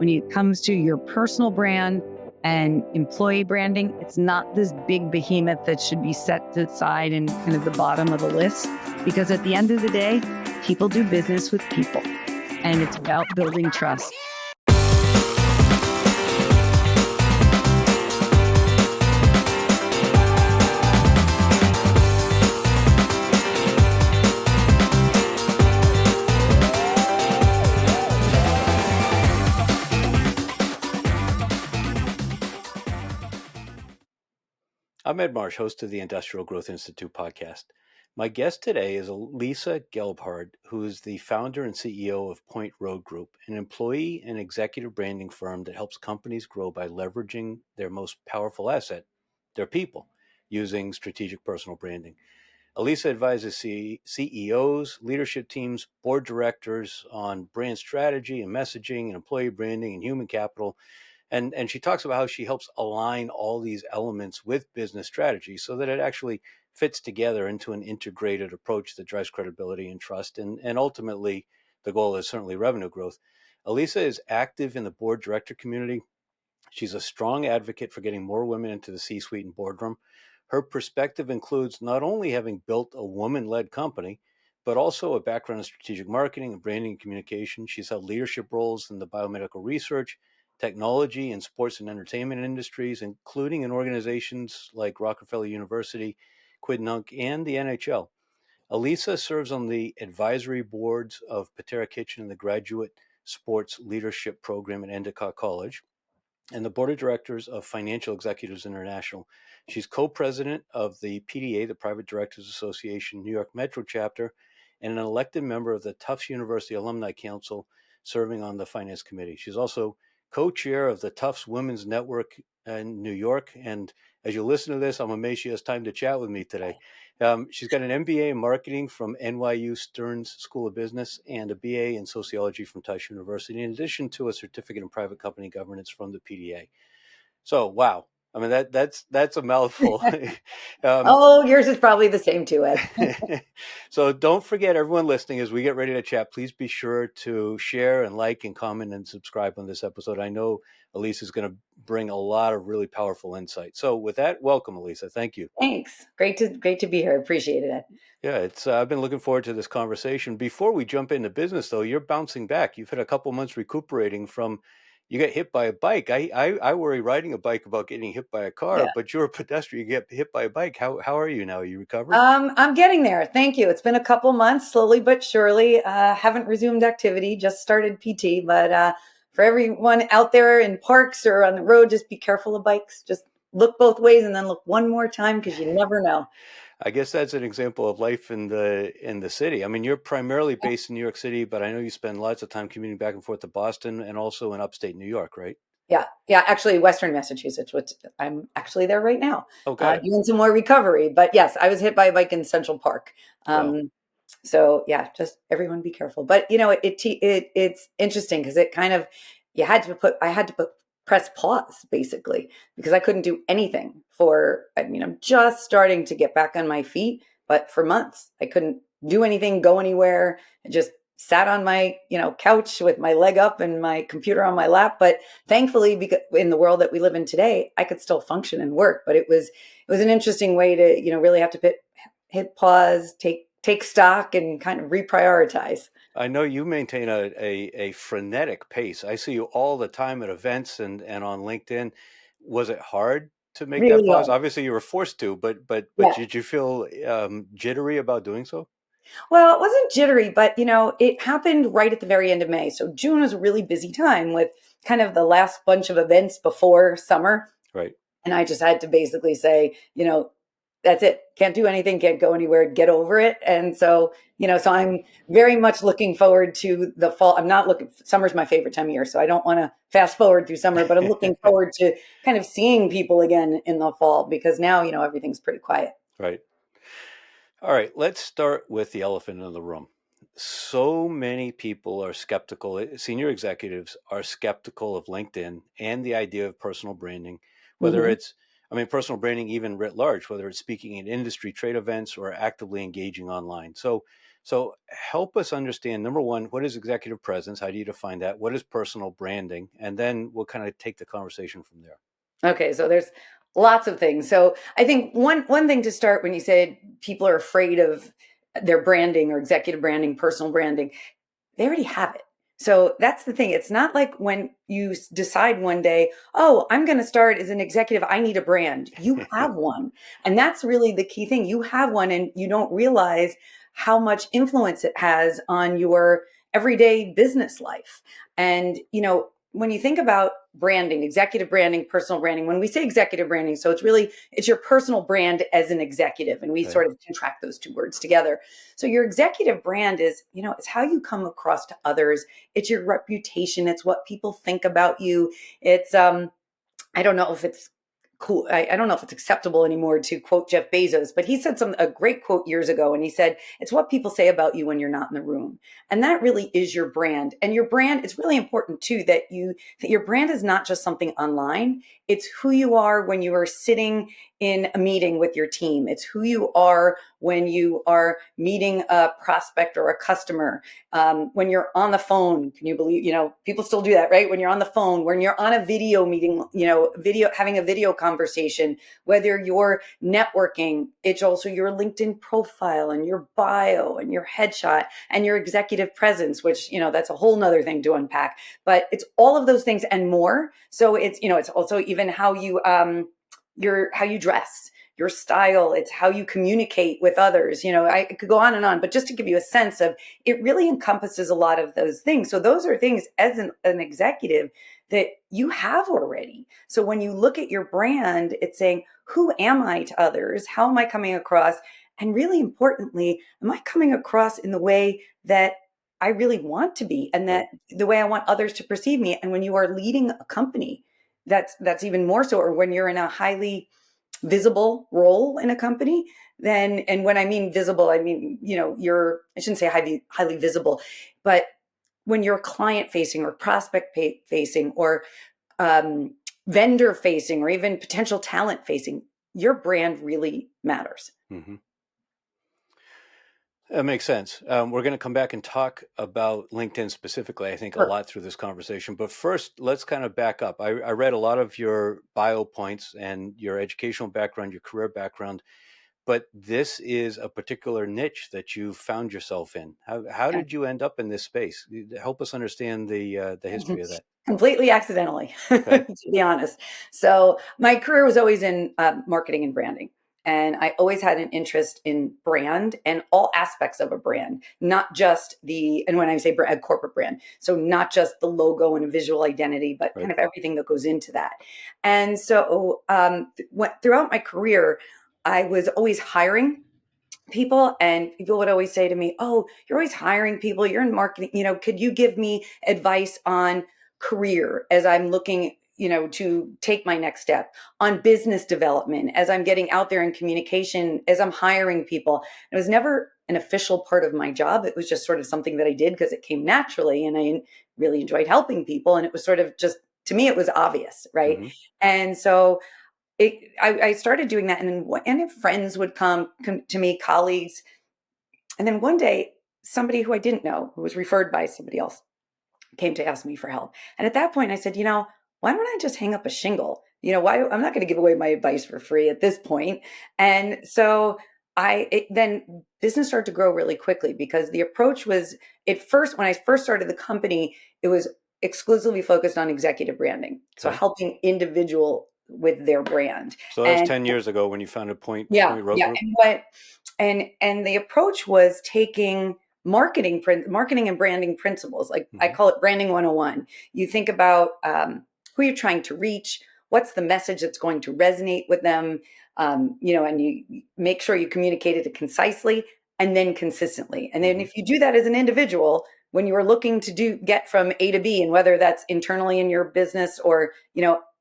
when it comes to your personal brand and employee branding, it's not this big behemoth that should be set aside in kind of the bottom of the list. Because at the end of the day, people do business with people, and it's about building trust. I'm Ed Marsh, host of the Industrial Growth Institute podcast. My guest today is Alyssa Gelbard, who is the founder and CEO of Point Road Group, an employee and executive branding firm that helps companies grow by leveraging their most powerful asset, their people, using strategic personal branding. Alyssa advises CEOs, leadership teams, board directors on brand strategy and messaging and employee branding and human capital. And she talks about how she helps align all these elements with business strategy so that it actually fits together into an integrated approach that drives credibility and trust. And ultimately, the goal is certainly revenue growth. Alyssa is active in the board director community. She's a strong advocate for getting more women into the C-suite and boardroom. Her perspective includes not only having built a woman-led company, but also a background in strategic marketing and branding and communication. She's held leadership roles in the biomedical research, technology, and sports and entertainment industries, including in organizations like Rockefeller University, Quidnunc, and the NHL. Alyssa serves on the advisory boards of Patera Kitchen and the Graduate Sports Leadership Program at Endicott College, and the board of directors of Financial Executives International. She's co-president of the PDA, the Private Directors Association, New York Metro chapter, and an elected member of the Tufts University Alumni Council, serving on the finance committee. She's also co-chair of the Tufts Women's Network in New York. And as you listen to this, I'm amazed she has time to chat with me today. She's got an MBA in marketing from NYU Stern's School of Business and a BA in sociology from Tufts University, in addition to a certificate in private company governance from the PDA. So, wow. I mean, that's a mouthful. Yours is probably the same too, Ed. So don't forget, everyone listening, as we get ready to chat, please be sure to share and like and comment and subscribe on this episode. I know Alyssa is going to bring a lot of really powerful insight. So with that, welcome, Alyssa. Thank you. Thanks. Great to be here. Appreciate it, Ed. Yeah, it's I've been looking forward to this conversation. Before we jump into business, though, you're bouncing back. You've had a couple months recuperating from. You got hit by a bike. I worry riding a bike about getting hit by a car, Yeah. but you're a pedestrian. You get hit by a bike. How are you now? Are you recovered? I'm getting there. Thank you. It's been a couple months, slowly but surely. Haven't resumed activity, just started PT. But for everyone out there in parks or on the road, just be careful of bikes. Just look both ways and then look one more time because you never know. I guess that's an example of life in the city. I mean, you're primarily based in New York City, but I know you spend lots of time commuting back and forth to Boston and also in upstate New York, right? Yeah. Actually, Western Massachusetts, which I'm actually there right now. Oh, got it. Doing some more recovery. But yes, I was hit by a bike in Central Park. Wow. So yeah, just everyone be careful. But it's interesting because it kind of I had to press pause basically because I couldn't do anything I'm just starting to get back on my feet, but for months I couldn't do anything, go anywhere. I just sat on my couch with my leg up and my computer on my lap. But thankfully, because in the world that we live in today, I could still function and work. But it was an interesting way to really have to hit pause, take stock, and kind of reprioritize. I know you maintain a frenetic pace. I see you all the time at events and on LinkedIn. Was it hard to make that Really pause? hard. Obviously, you were forced to, but Yeah. did you feel jittery about doing so? Well, it wasn't jittery, but it happened right at the very end of May. So June was a really busy time with kind of the last bunch of events before summer. Right. And I just had to basically say, that's it. Can't do anything, can't go anywhere, get over it. And so, so I'm very much looking forward to the fall. Summer's my favorite time of year, so I don't want to fast forward through summer, but I'm looking forward to kind of seeing people again in the fall because now, everything's pretty quiet. Right. All right, let's start with the elephant in the room. So many people are skeptical, senior executives are skeptical of LinkedIn and the idea of personal branding, whether Mm-hmm. it's I mean, personal branding even writ large, whether it's speaking at industry trade events or actively engaging online. So help us understand, number one, what is executive presence? How do you define that? What is personal branding? And then we'll kind of take the conversation from there. Okay, so there's lots of things. So I think one thing to start when you said people are afraid of their branding or executive branding, personal branding, they already have it. So that's the thing. It's not like when you decide one day, oh, I'm going to start as an executive, I need a brand. You have one. And that's really the key thing. You have one and you don't realize how much influence it has on your everyday business life. And, when you think about branding, executive branding, personal branding, when we say executive branding, so it's your personal brand as an executive. And we Okay. sort of contract those two words together. So your executive brand is, it's how you come across to others. It's your reputation. It's what people think about you. It's, I don't know if it's cool. I don't know if it's acceptable anymore to quote Jeff Bezos, but he said a great quote years ago. And he said, it's what people say about you when you're not in the room. And that really is your brand. And your brand, it's really important too, that your brand is not just something online. It's who you are when you are sitting in a meeting with your team. It's who you are when you are meeting a prospect or a customer. When you're on the phone, can you believe, people still do that, right? When you're on the phone, when you're on a video meeting, having a video conversation, whether you're networking, it's also your LinkedIn profile and your bio and your headshot and your executive presence, which, that's a whole nother thing to unpack, but it's all of those things and more. So it's also even how you, how you dress, your style, it's how you communicate with others. I could go on and on, but just to give you a sense of, it really encompasses a lot of those things. So those are things as an executive that you have already. So when you look at your brand, it's saying, who am I to others? How am I coming across? And really importantly, am I coming across in the way that I really want to be and that the way I want others to perceive me? And when you are leading a company, that's even more so, or when you're in a highly visible role in a company, then, and when I mean visible, I mean, I shouldn't say highly visible, but when you're client facing or prospect facing or vendor facing or even potential talent facing, your brand really matters. Mm-hmm. That makes sense. We're going to come back and talk about LinkedIn specifically, I think, a lot through this conversation. But first, let's kind of back up. I read a lot of your bio points and your educational background, your career background, but this is a particular niche that you found yourself in. How did you end up in this space? Help us understand the history of that. Completely accidentally, Okay. to be honest. So my career was always in marketing and branding. And I always had an interest in brand and all aspects of a brand, not just and when I say brand, a corporate brand, so not just the logo and a visual identity, but kind of everything that goes into that. And so throughout my career, I was always hiring people, and people would always say to me, oh, you're always hiring people, you're in marketing, could you give me advice on career as I'm looking to take my next step, on business development as I'm getting out there in communication, as I'm hiring people. It was never an official part of my job. It was just sort of something that I did because it came naturally and I really enjoyed helping people, and it was sort of just, to me, it was obvious, right? Mm-hmm. And so I started doing that, and friends would come to me, colleagues. And then one day, somebody who I didn't know, who was referred by somebody else, came to ask me for help. And at that point, I said, why don't I just hang up a shingle? Why? I'm not going to give away my advice for free at this point. And so then business started to grow really quickly, because the approach was, when I first started the company, it was exclusively focused on executive branding. So helping individual with their brand. So that was 10 years ago when you founded Point Road Group? And the approach was taking marketing and branding principles. Like I call it branding 101. You think about who you're trying to reach, what's the message that's going to resonate with them, and you make sure you communicate it concisely and then consistently. And then if you do that as an individual, when you are looking to get from A to B, and whether that's internally in your business or,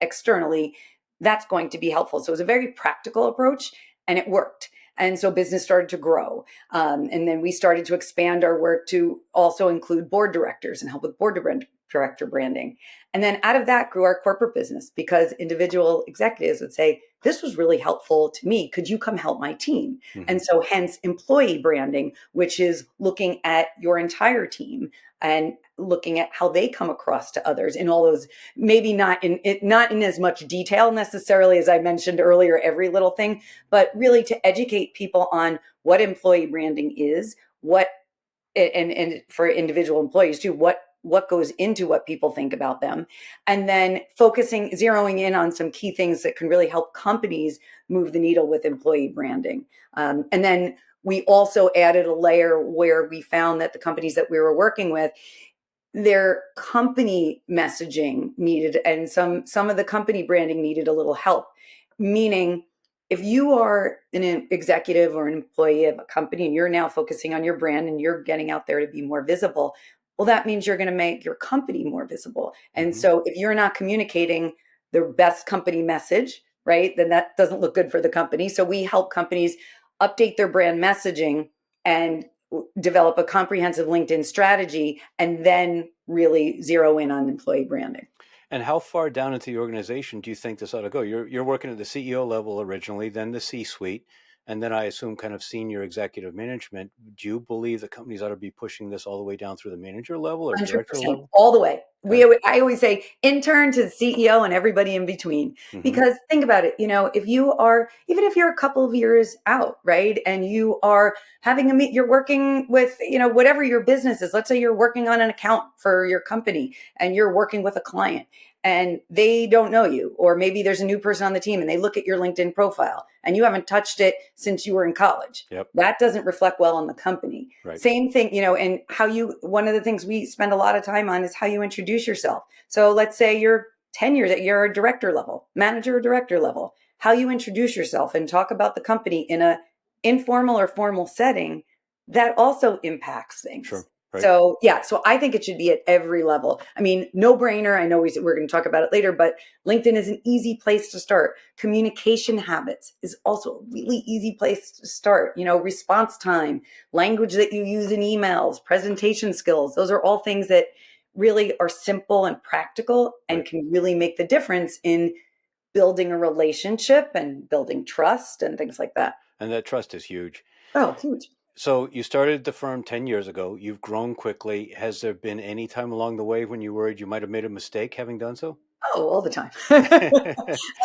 externally, that's going to be helpful. So it was a very practical approach, and it worked. And so business started to grow. And then we started to expand our work to also include board directors and help with board director branding. And then out of that grew our corporate business, because individual executives would say, this was really helpful to me. Could you come help my team? Mm-hmm. And so hence employee branding, which is looking at your entire team and looking at how they come across to others in all those, maybe not in as much detail necessarily as I mentioned earlier, every little thing, but really to educate people on what employee branding is, and for individual employees too, what goes into what people think about them, and then zeroing in on some key things that can really help companies move the needle with employee branding. And then we also added a layer where we found that the companies that we were working with, their company messaging needed, and some of the company branding needed a little help. Meaning, if you are an executive or an employee of a company and you're now focusing on your brand and you're getting out there to be more visible, well, that means you're going to make your company more visible. And so if you're not communicating the best company message, right, then that doesn't look good for the company. So we help companies update their brand messaging and develop a comprehensive LinkedIn strategy, and then really zero in on employee branding. And how far down into the organization do you think this ought to go? You're working at the CEO level originally, then the C-suite, and then I assume kind of senior executive management. Do you believe that companies ought to be pushing this all the way down through the manager level or director 100%, level? all the way. Okay. I always say intern to CEO and everybody in between. Because think about it, if you are, even if you're a couple of years out, right, and you are you're working with, whatever your business is. Let's say you're working on an account for your company and you're working with a client and they don't know you, or maybe there's a new person on the team and they look at your LinkedIn profile and you haven't touched it since you were in college. Yep. That doesn't reflect well on the company. Right. Same thing, and one of the things we spend a lot of time on is how you introduce yourself. So let's say you're tenured, that you're a director level, manager or director level, how you introduce yourself and talk about the company in a informal or formal setting, that also impacts things. Sure. Right. So I think it should be at every level. I mean, no brainer. I know we're going to talk about it later, but LinkedIn is an easy place to start. Communication habits is also a really easy place to start. Response time, language that you use in emails, presentation skills. Those are all things that really are simple and practical and can really make the difference in building a relationship and building trust and things like that. And that trust is huge. Oh, huge. So you started the firm 10 years ago. You've grown quickly. Has there been any time along the way when you worried you might have made a mistake having done so? Oh, all the time.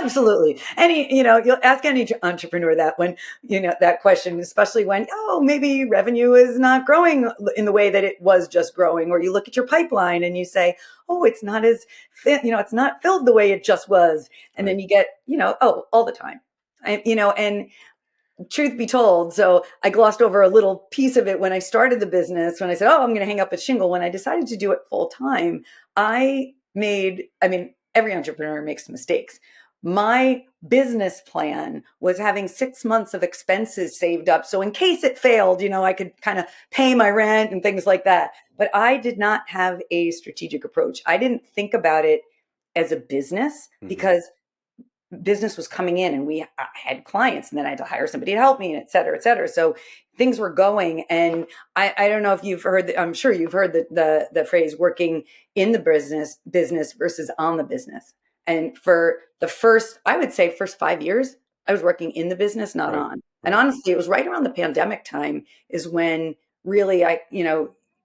Absolutely. You'll ask any entrepreneur that that question, especially when, maybe revenue is not growing in the way that it was just growing, or you look at your pipeline and you say, it's not it's not filled the way it just was. And then you get, all the time. And truth be told, so I glossed over a little piece of it when I started the business, when I said, I'm going to hang up a shingle. When I decided to do it full time, every entrepreneur makes mistakes. My business plan was having 6 months of expenses saved up. So in case it failed, I could kind of pay my rent and things like that. But I did not have a strategic approach. I didn't think about it as a business because business was coming in and I had clients, and then I had to hire somebody to help me, and et cetera, et cetera. So things were going. And I don't know if you've heard, I'm sure you've heard the phrase working in the business versus on the business. And for the first 5 years, I was working in the business, not on. And honestly, it was right around the pandemic time is when really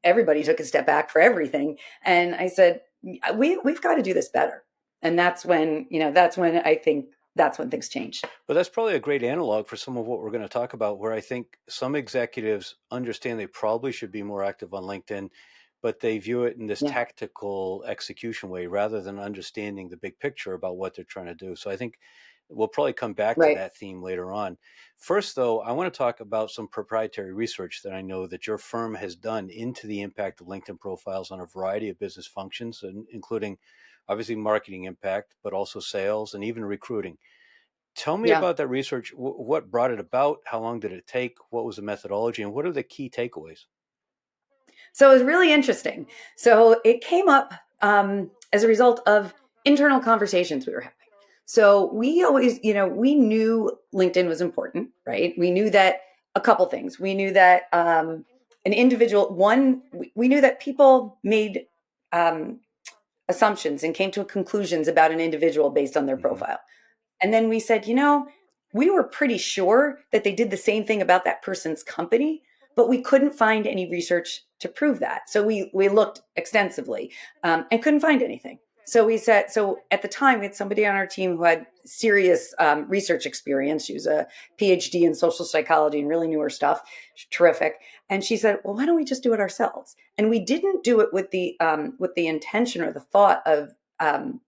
everybody took a step back for everything. And I said, we've got to do this better. And that's when I think that's when things change. But that's probably a great analog for some of what we're going to talk about, where I think some executives understand they probably should be more active on LinkedIn, but they view it in this tactical execution way rather than understanding the big picture about what they're trying to do. So I think we'll probably come back to that theme later on. First, though, I want to talk about some proprietary research that I know that your firm has done into the impact of LinkedIn profiles on a variety of business functions, including obviously marketing impact, but also sales and even recruiting. Tell me about that research. What brought it about? How long did it take? What was the methodology? And what are the key takeaways? So it was really interesting. So it came up as a result of internal conversations we were having. So we always, we knew LinkedIn was important, right? We knew that a couple things. We knew that an individual, we knew that people made assumptions and came to conclusions about an individual based on their profile. And then we said, we were pretty sure that they did the same thing about that person's company, but we couldn't find any research to prove that. So we looked extensively and couldn't find anything. So we said, so at the time, we had somebody on our team who had serious research experience. She was a PhD in social psychology and really knew her stuff. Terrific. And she said, well, why don't we just do it ourselves? And we didn't do it with the intention or the thought of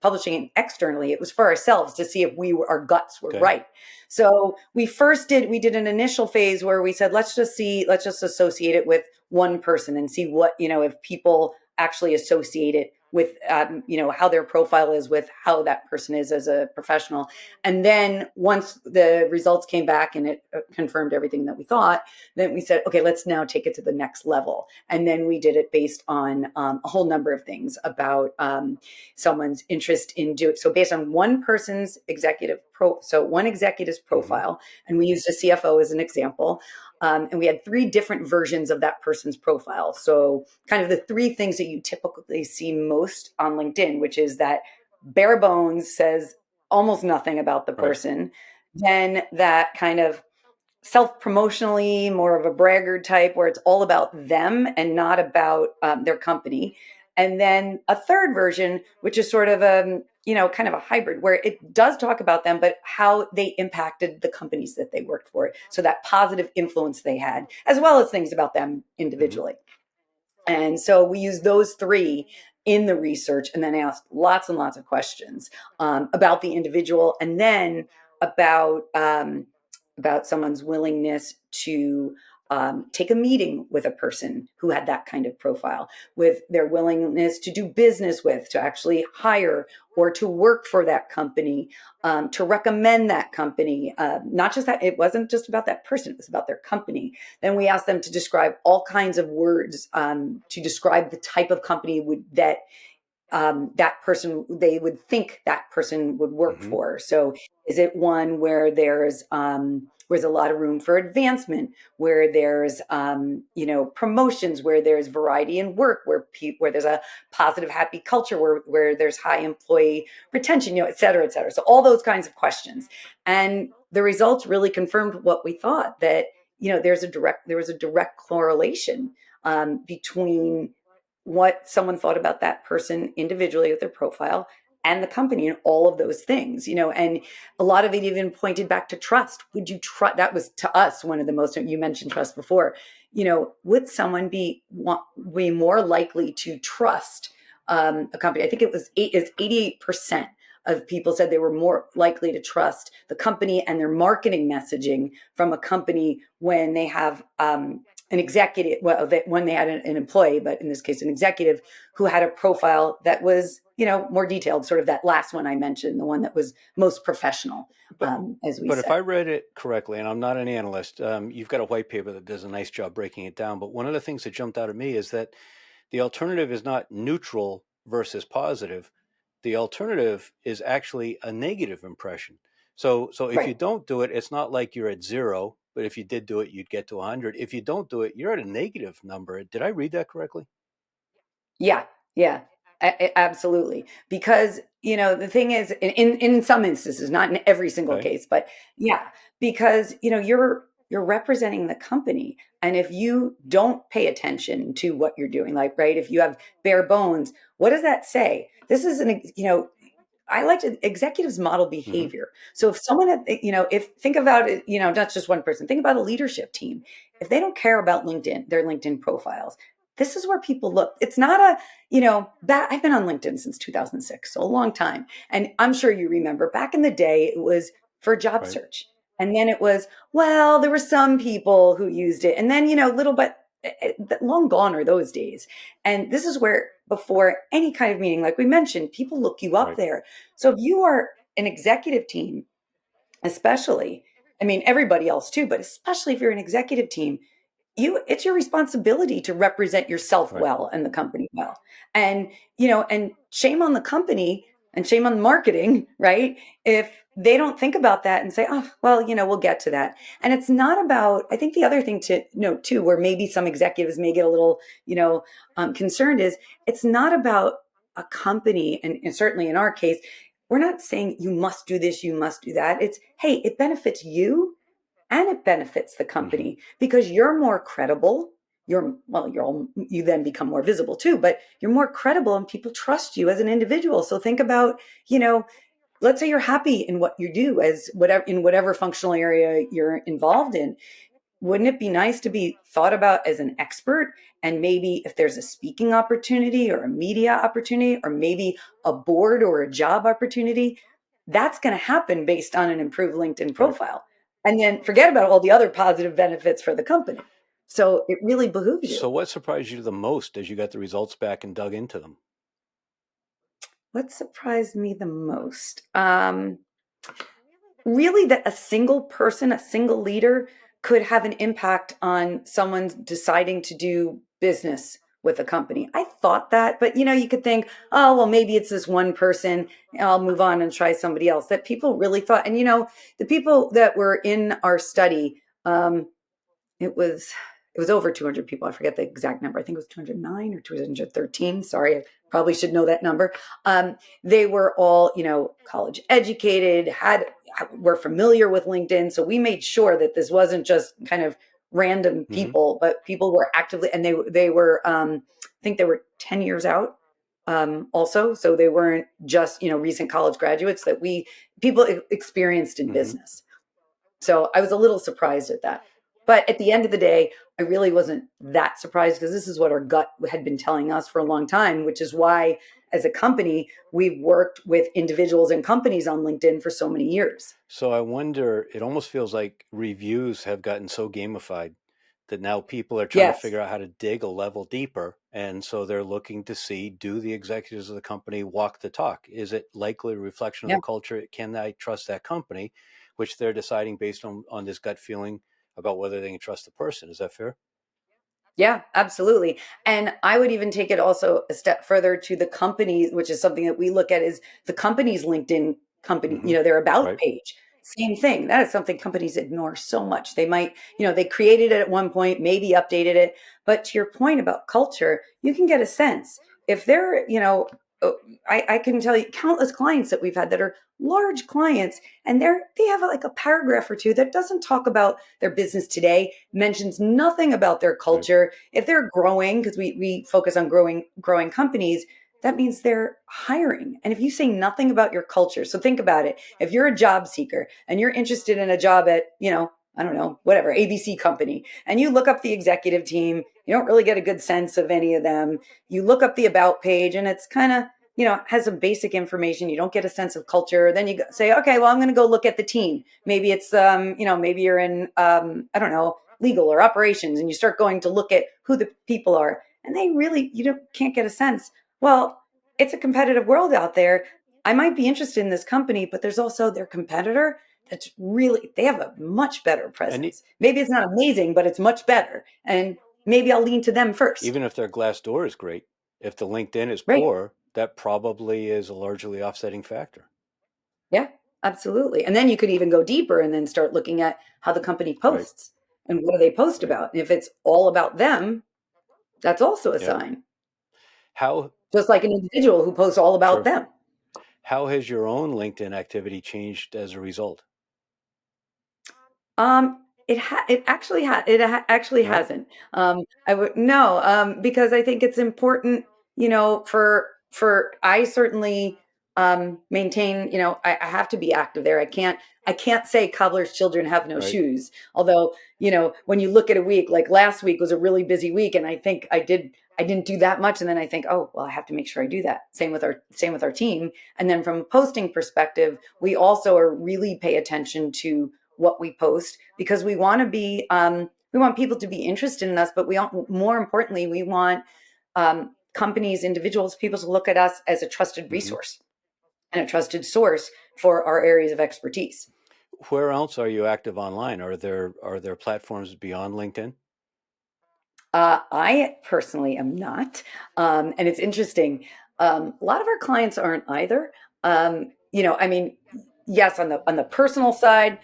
publishing it externally. It was for ourselves to see if our guts were right. So we did an initial phase where we said, let's just associate it with one person and see what, if people actually associate it with, how their profile is with how that person is as a professional. And then once the results came back and it confirmed everything that we thought, then we said, okay, let's now take it to the next level. And then we did it based on a whole number of things about someone's interest in doing. So based on one person's one executive's profile, and we used a CFO as an example. And we had 3 different versions of that person's profile. So kind of the 3 things that you typically see most on LinkedIn, which is that bare bones says almost nothing about the person. Then that kind of self-promotionally, more of a braggart type where it's all about them and not about their company. And then a third version, which is sort of kind of a hybrid where it does talk about them, but how they impacted the companies that they worked for. So that positive influence they had, as well as things about them individually. And so we use those 3 in the research and then asked lots and lots of questions about the individual and then about someone's willingness to take a meeting with a person who had that kind of profile, with their willingness to do business with, to actually hire or to work for that company, to recommend that company. Not just that, it wasn't just about that person, it was about their company. Then we asked them to describe all kinds of words to describe the type of company they would think that person would work for. So is it one where there's a lot of room for advancement, where there's promotions, where there's variety in work, where there's a positive, happy culture, where there's high employee retention, et cetera, et cetera. So all those kinds of questions. And the results really confirmed what we thought, that there was a direct correlation between what someone thought about that person individually with their profile and the company and all of those things, and a lot of it even pointed back to trust. Would you trust? That was to us one of the most, you mentioned trust before, would someone be more likely to trust a company? I think it's 88% of people said they were more likely to trust the company and their marketing messaging from a company when they have an executive, when they had an employee, but in this case, an executive who had a profile that was, more detailed, sort of that last one I mentioned, the one that was most professional, as we said. But if I read it correctly, and I'm not an analyst, you've got a white paper that does a nice job breaking it down. But one of the things that jumped out at me is that the alternative is not neutral versus positive. The alternative is actually a negative impression. So if you don't do it, it's not like you're at 0. But if you did do it, you'd get to 100. If you don't do it, you're at a negative number. Did I read that correctly? Yeah, absolutely. Because, the thing is, in some instances, not in every single case, but yeah, because, you're representing the company. And if you don't pay attention to what you're doing, if you have bare bones, what does that say? This is I like to executives model behavior. So if someone, think about it, not just one person, think about a leadership team. If they don't care about their LinkedIn profiles, this is where people look. It's not I've been on LinkedIn since 2006, so a long time. And I'm sure you remember back in the day, it was for job search. And then it was, there were some people who used it. And then, little, but long gone are those days. And this is where, before any kind of meeting, like we mentioned, people look you up there. So if you are an executive team, especially, everybody else too, but especially if you're an executive team, it's your responsibility to represent yourself well and the company well. And, and shame on the company and shame on the marketing, right? If they don't think about that and say, we'll get to that. And it's not about, I think the other thing to note too, where maybe some executives may get a little, concerned, is it's not about a company, and certainly in our case, we're not saying you must do this, you must do that. It's, hey, it benefits you and it benefits the company because you're more credible. You then become more visible too, but you're more credible and people trust you as an individual. So think about, let's say you're happy in what you do as whatever functional area you're involved in. Wouldn't it be nice to be thought about as an expert? And maybe if there's a speaking opportunity or a media opportunity, or maybe a board or a job opportunity, that's going to happen based on an improved LinkedIn Right. profile. And then forget about all the other positive benefits for the company. So it really behooves you. So what surprised you the most as you got the results back and dug into them? What surprised me the most? Really, that a single person, a single leader could have an impact on someone deciding to do business with a company. I thought that, but you could think, oh, well, maybe it's this one person. I'll move on and try somebody else. That people really thought. And the people that were in our study, it was over 200 people. I forget the exact number. I think it was 209 or 213. Sorry, I probably should know that number. They were all, college educated, were familiar with LinkedIn. So we made sure that this wasn't just kind of random people, but people were actively, and they were, I think they were 10 years out. Also, so they weren't just recent college graduates that people experienced in business. So I was a little surprised at that. But at the end of the day, I really wasn't that surprised because this is what our gut had been telling us for a long time, which is why, as a company, we've worked with individuals and companies on LinkedIn for so many years. So I wonder, it almost feels like reviews have gotten so gamified that now people are trying to Yes. figure out how to dig a level deeper. And so they're looking to see, do the executives of the company walk the talk? Is it likely a reflection of Yeah. the culture? Can I trust that company? Which they're deciding based on this gut feeling about whether they can trust the person. Is that fair? Yeah, absolutely. And I would even take it also a step further to the company, which is something that we look at, is the company's LinkedIn company, their about Right. page. Same thing. That is something companies ignore so much. They might, they created it at one point, maybe updated it. But to your point about culture, you can get a sense if they're, I can tell you countless clients that we've had that are large clients, and they have like a paragraph or two that doesn't talk about their business today, mentions nothing about their Right. culture. If they're growing, because we focus on growing companies, that means they're hiring. And if you say nothing about your culture, so think about it. If you're a job seeker and you're interested in a job at, I don't know, whatever, ABC company, and you look up the executive team, you don't really get a good sense of any of them. You look up the about page and it's kind of, has some basic information. You don't get a sense of culture. Then you say, okay, well, I'm going to go look at the team. Maybe it's, maybe you're in, I don't know, legal or operations, and you start going to look at who the people are, and they really, can't get a sense. Well, it's a competitive world out there. I might be interested in this company, but there's also their competitor they have a much better presence. Maybe it's not amazing, but it's much better. And maybe I'll lean to them first. Even if their Glassdoor is great, if the LinkedIn is Right. poor, that probably is a largely offsetting factor. Yeah, absolutely. And then you could even go deeper and then start looking at how the company posts and what do they post about. And if it's all about them, that's also a sign. How Just like an individual who posts all about them. How has your own LinkedIn activity changed as a result? It actually hasn't. I would no, because I think it's important, for I certainly maintain, I have to be active there. I can't say cobbler's children have no shoes. Although, when you look at a week, like last week was a really busy week, and I think I didn't do that much. And then I think, oh, well, I have to make sure I do that. Same with our team. And then from a posting perspective, we also are really pay attention to what we post because we want to be, we want people to be interested in us, but more importantly, we want companies, individuals, people to look at us as a trusted resource and a trusted source for our areas of expertise. Where else are you active online? Are there platforms beyond LinkedIn? I personally am not. And it's interesting. A lot of our clients aren't either. I mean, yes, on the personal side,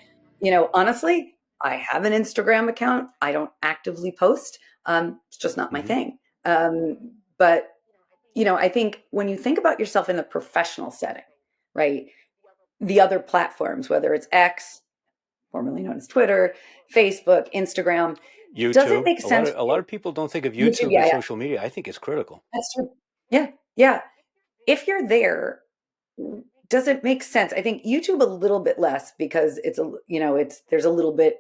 honestly, I have an Instagram account. I don't actively post. It's just not my thing. But I think when you think about yourself in the professional setting, right? The other platforms, whether it's X, formerly known as Twitter, Facebook, Instagram, does it YouTube. make sense A for lot you? of people don't think of YouTube, YouTube yeah, as yeah, social media. I think it's critical. that's true. Yeah, yeah. If you're there, does it make sense? I think YouTube a little bit less because it's there's a little bit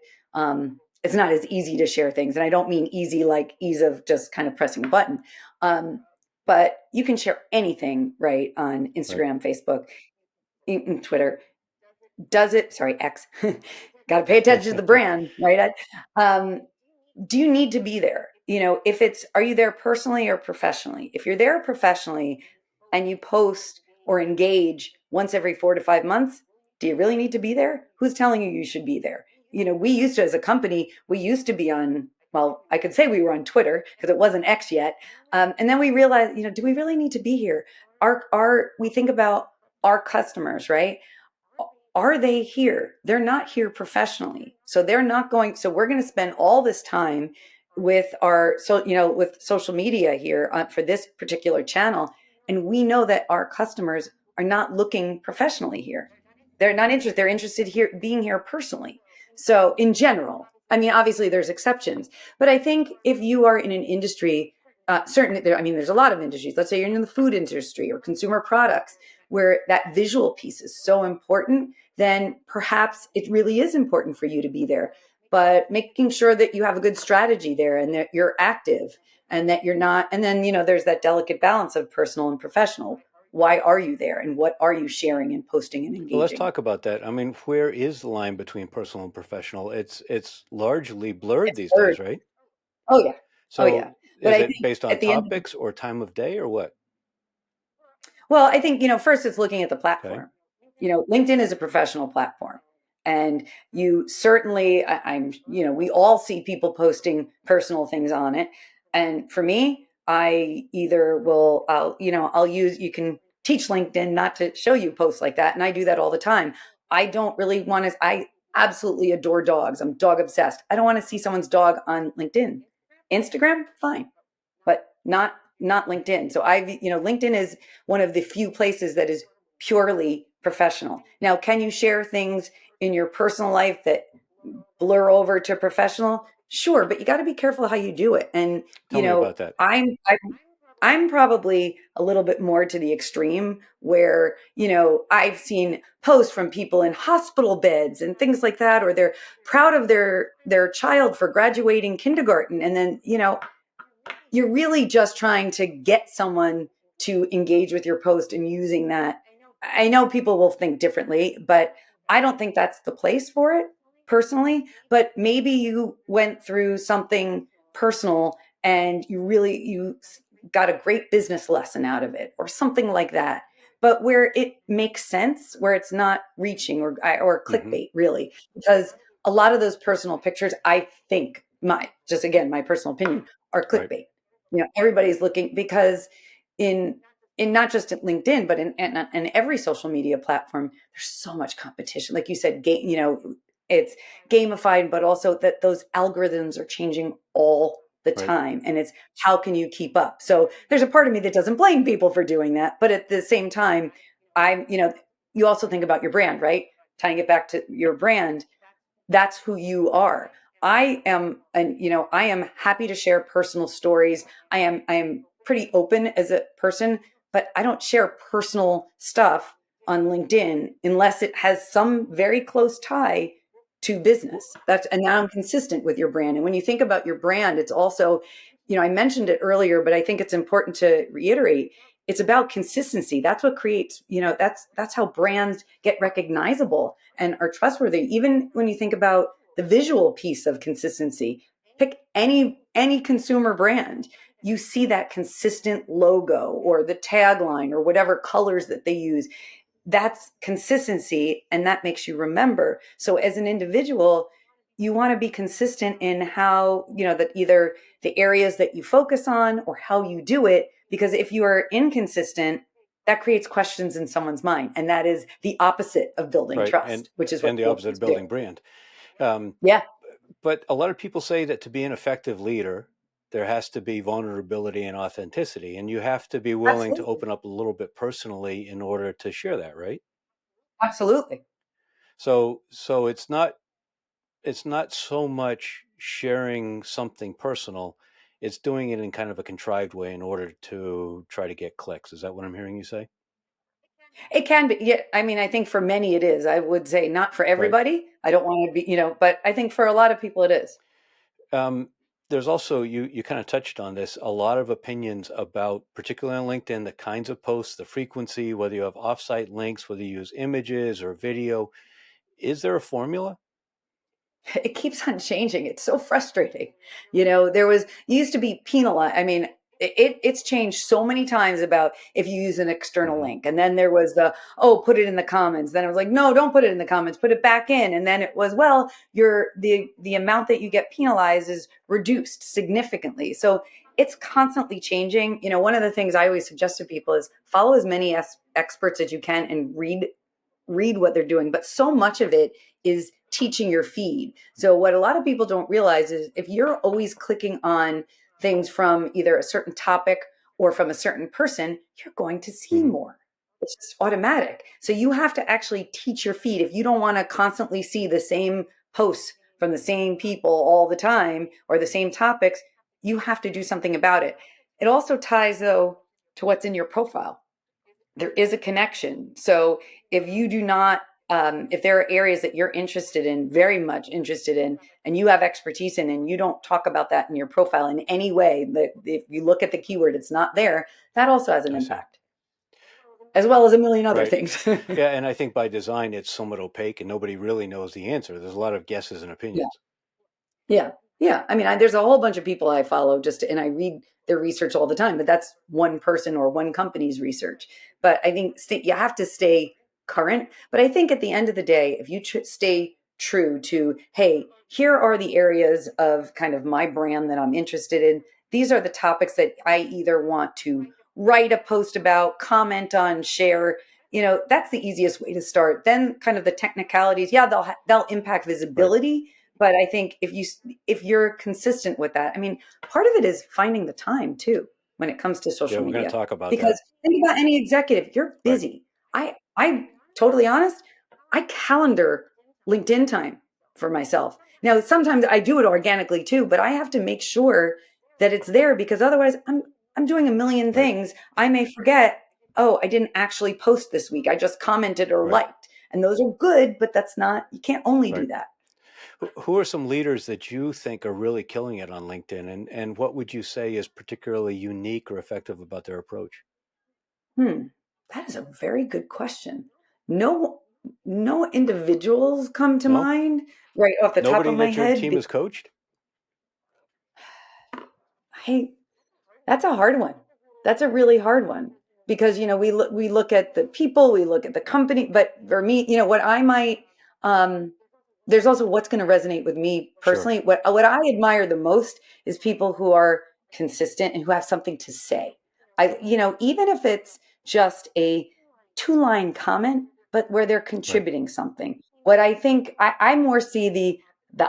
it's not as easy to share things. And I don't mean easy like ease of just kind of pressing a button. Um, but you can share anything, right, on Right. Instagram, Facebook, Twitter. Does it, sorry, X, got to pay attention to the brand, right? Um, do you need to be there? If are you there personally or professionally? If you're there professionally and you post or engage once every 4 to 5 months, do you really need to be there? Who's telling you should be there? We used to, as a company, we used to be on, well, I could say we were on Twitter because it wasn't X yet. And then we realized, do we really need to be here? We think about our customers, right? Are they here? They're not here professionally. So we're going to spend all this time with with social media here for this particular channel. And we know that our customers are not looking professionally here. They're not interested. They're interested here, being here personally. So in general, I mean, obviously there's exceptions, but I think if you are in an industry, certainly there's a lot of industries. Let's say you're in the food industry or consumer products where that visual piece is so important, then perhaps it really is important for you to be there. But making sure that you have a good strategy there and that you're active and that you're not, and then, there's that delicate balance of personal and professional. Why are you there and what are you sharing and posting and Well, let's engaging? talk about that. I mean, where is the line between personal and professional? It's largely blurred It's these blurred. days, right? Oh, yeah. Oh, So yeah. But is I it think based on at the end, topics or time of day or what? well, I think, first it's looking at the Okay. platform. LinkedIn is a professional platform. And you certainly, we all see people posting personal things on it. And for me, I either will, you can teach LinkedIn not to show you posts like that. And I do that all the time. I don't really want to, I absolutely adore dogs. I'm dog obsessed. I don't want to see someone's dog on LinkedIn. Instagram, fine, but not LinkedIn. So LinkedIn is one of the few places that is purely professional. Now, can you share things in your personal life that blur over to professional? Sure, but you got to be careful how you do it. And Tell me about that. I'm probably a little bit more to the extreme where, I've seen posts from people in hospital beds and things like that, or they're proud of their child for graduating kindergarten. And then, you're really just trying to get someone to engage with your post and using that. I know people will think differently, but I don't think that's the place for it personally. But maybe you went through something personal and you got a great business lesson out of it or something like that. But where it makes sense, where it's not reaching or Hmm. clickbait really, because a lot of those personal pictures, I think my personal opinion, are Right. clickbait. Everybody's looking because in not just at LinkedIn, but in every social media platform, there's so much competition. Like you said, it's gamified, but also that those algorithms are changing all the Right. time. And it's how can you keep up? So there's a part of me that doesn't blame people for doing that. But at the same time, you also think about your brand, right? Tying it back to your brand, that's who you are. I am happy to share personal stories. I am pretty open as a person, but I don't share personal stuff on LinkedIn unless it has some very close tie to business. And now I'm consistent with your brand. And when you think about your brand, it's also, I mentioned it earlier, but I think it's important to reiterate. It's about consistency. That's what creates, that's how brands get recognizable and are trustworthy. Even when you think about the visual piece of consistency, pick any consumer brand, you see that consistent logo or the tagline or whatever colors that they use. That's consistency, and that makes you remember. So as an individual, you want to be consistent in how, that either the areas that you focus on or how you do it, because if you are inconsistent, that creates questions in someone's mind, and that is the opposite of building Right. trust, which is what And the opposite of builders do. building brand. Um, Yeah. but a lot of people say that to be an effective leader, there has to be vulnerability and authenticity, and you have to be willing to Absolutely. open up a little bit personally in order to share that, right? Absolutely. So it's not so much sharing something personal, it's doing it in kind of a contrived way in order to try to get clicks. Is that what I'm hearing you say? It can be. Yeah. I mean, I think for many it is. I would say not for Right. everybody. I don't want to be, but I think for a lot of people it is. Um, there's also, you kind of touched on this, a lot of opinions about, particularly on LinkedIn, the kinds of posts, the frequency, whether you have offsite links, whether you use images or video. Is there a formula? It keeps on changing. It's so frustrating. Used to be penalized. I mean, it's changed so many times about if you use an external Hmm. link. And then there was oh, put it in the comments. Then it was like, no, don't put it in the comments, put it back in. And then it was, well, the amount that you get penalized is reduced significantly. So it's constantly changing. One of the things I always suggest to people is follow as many experts as you can and read what they're doing, but so much of it is teaching your feed. So what a lot of people don't realize is if you're always clicking on things from either a certain topic or from a certain person, you're going to see Hmm. more. It's just automatic. So you have to actually teach your feed. If you don't want to constantly see the same posts from the same people all the time or the same topics, you have to do something about it. It also ties though to what's in your profile. There is a connection. So if you do not, if there are areas that you're interested in, very much interested in, and you have expertise in, and you don't talk about that in your profile in any way, that if you look at the keyword, it's not there, that also has an I see. impact, as well as a million other Right. things. Yeah, and I think by design it's somewhat opaque and nobody really knows the answer. There's a lot of guesses and Yeah. opinions. Yeah. Yeah. I mean, there's a whole bunch of people I follow and I read their research all the time, but that's one person or one company's research. But I think you have to stay current. But I think at the end of the day, if you stay true to, hey, here are the areas of kind of my brand that I'm interested in. These are the topics that I either want to write a post about, comment on, share. That's the easiest way to start. Then kind of the technicalities, yeah, they'll impact Right. visibility, but I think if you're consistent with that, I mean, part of it is finding the time too when it comes to Yeah, social we're going to media. talk about that. Because think about any executive, you're Right. busy. I totally honest, I calendar LinkedIn time for myself. Now, sometimes I do it organically too, but I have to make sure that it's there because otherwise I'm doing a million Right. things. I may forget, oh, I didn't actually post this week. I just commented or Right. liked. And those are good, but you can't only do Right. that. Who are some leaders that you think are really killing it on LinkedIn, and what would you say is particularly unique or effective about their approach? Hmm, that is a very good question. No, no individuals come to No? mind right off the top Nobody of my that your head. team has coached? I That's a hard one. That's a really hard one because we look at the people, we look at the company, but for me, what I might um there's also what's going to resonate with me Sure. personally. What I admire the most is people who are consistent and who have something to say. Even if it's just a two-line comment, but where they're Right. contributing something. What I think I more see the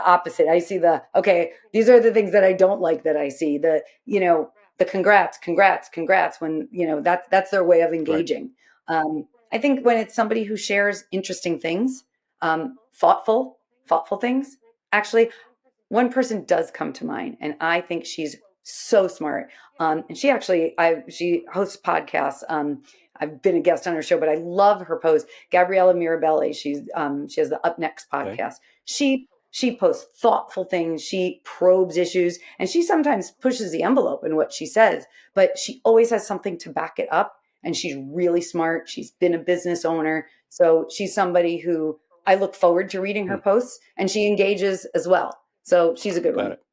opposite. I see okay, these are the things that I don't like that I see. The congrats, when that's their way of Right. engaging. I think when it's somebody who shares interesting things, thoughtful things. Actually, one person does come to mind, and I think she's so smart. And she hosts podcasts. I've been a guest on her show, but I love her post. Gabriella Mirabelli. She has the Up Next Okay. podcast. She posts thoughtful things. She probes issues, and she sometimes pushes the envelope in what she says. But she always has something to back it up. And she's really smart. She's been a business owner, so she's somebody who I look forward to reading her Hmm. posts, and she engages as well. So she's a good Got one. it.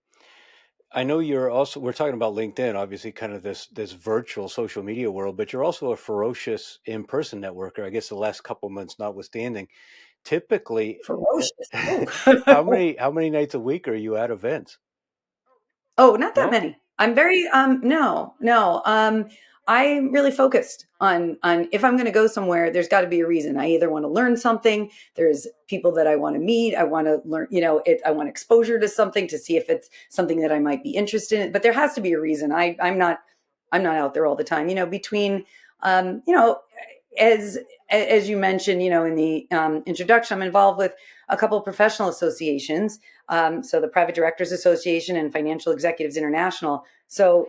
I know we're talking about LinkedIn, obviously kind of this virtual social media world, but you're also a ferocious in-person networker, I guess the last couple months notwithstanding. Typically, Ferocious. Oh, how many nights a week are you at events? oh, not that No? many. I'm very no, no. I'm really focused on if I'm going to go somewhere, there's got to be a reason. I either want to learn something, there's people that I want to meet, I want to learn, I want exposure to something to see if it's something that I might be interested in. But there has to be a reason. I'm not out there all the time. Between um, you know, as as you mentioned, in the introduction, I'm involved with a couple of professional associations. So the Private Directors Association and Financial Executives International. So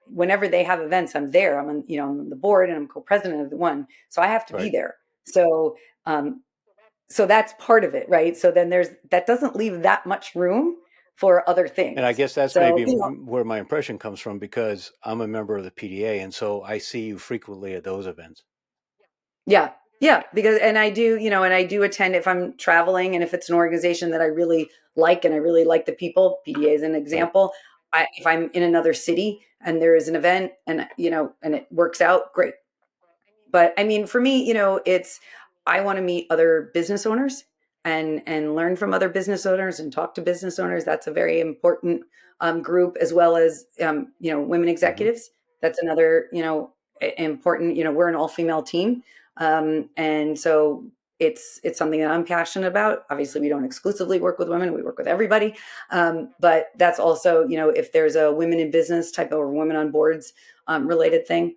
whenever they have events, I'm there. I'm on the board and I'm co-president of the one. So I have to be Right. there. So, so that's part of it, right? So then that doesn't leave that much room for other And I things. guess that's So, maybe where my impression comes from, because I'm a member of the PDA, and so I see you frequently at those events. yeah, yeah, because and I do attend if I'm traveling and if it's an organization that I really like and I really like the people. PDA is an Right. example. If I'm in another city and there is an event and and it works out, great. But I mean, for me, it's I want to meet other business owners and learn from other business owners and talk to business owners. That's a very important group, as well as women Mm-hmm. executives. That's another important. We're an all female team, and so it's something that I'm passionate about. Obviously, we don't exclusively work with women; we work with everybody. But that's also if there's a women in business type of or women on boards related thing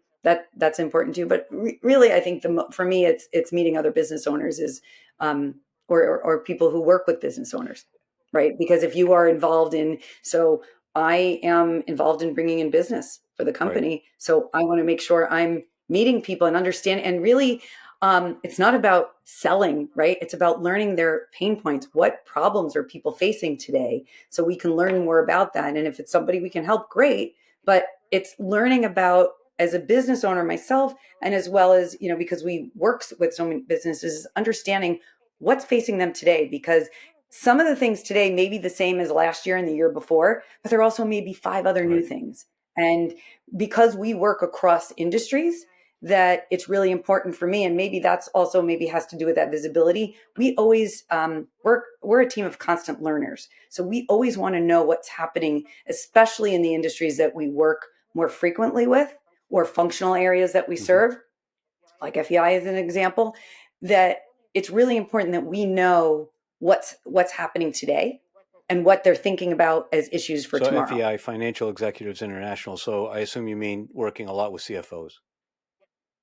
that's important too. But really, I think for me, it's meeting other business owners is, or people who work with business owners, right? Because if you are involved in, so I am involved in bringing in business for the Right. company, so I want to make sure I'm meeting people and understand. And really, it's not about selling, right? It's about learning their pain points. What problems are people facing today? So we can learn more about that. And if it's somebody we can help, great. But it's learning about as a business owner myself, and as well as because we work with so many businesses, understanding what's facing them today, because some of the things today may be the same as last year and the year before, but there also may be five other new Right. things. And because we work across industries, that it's really important for me, and maybe that's also maybe has to do with that visibility. We always we're a team of constant learners, so we always want to know what's happening, especially in the industries that we work more frequently with, or functional areas that we Mm-hmm. serve, like FEI is an example. That it's really important that we know what's happening today and what they're thinking about as issues for So tomorrow. FEI, Financial Executives International. So I assume you mean working a lot with CFOs, right?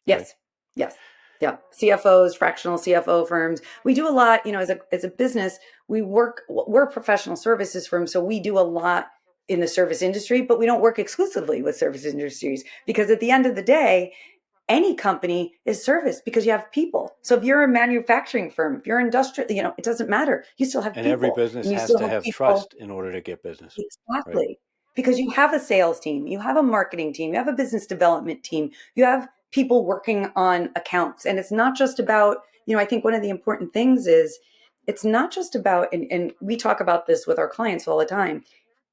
Yes, yes, yeah. CFOs, fractional CFO firms. We do a lot. As a business, we're a professional services firm, so we do a lot in the service industry, but we don't work exclusively with service industries, because at the end of the day, any company is service because you have people. So if you're a manufacturing firm, if you're industrial, it doesn't matter. You still have And every people, business and you has still to have have people. trust in order to get business, right? Exactly. Because you have a sales team, you have a marketing team, you have a business development team, you have people working on accounts. And it's not just about, I think one of the important things is it's not just about, and we talk about this with our clients all the time,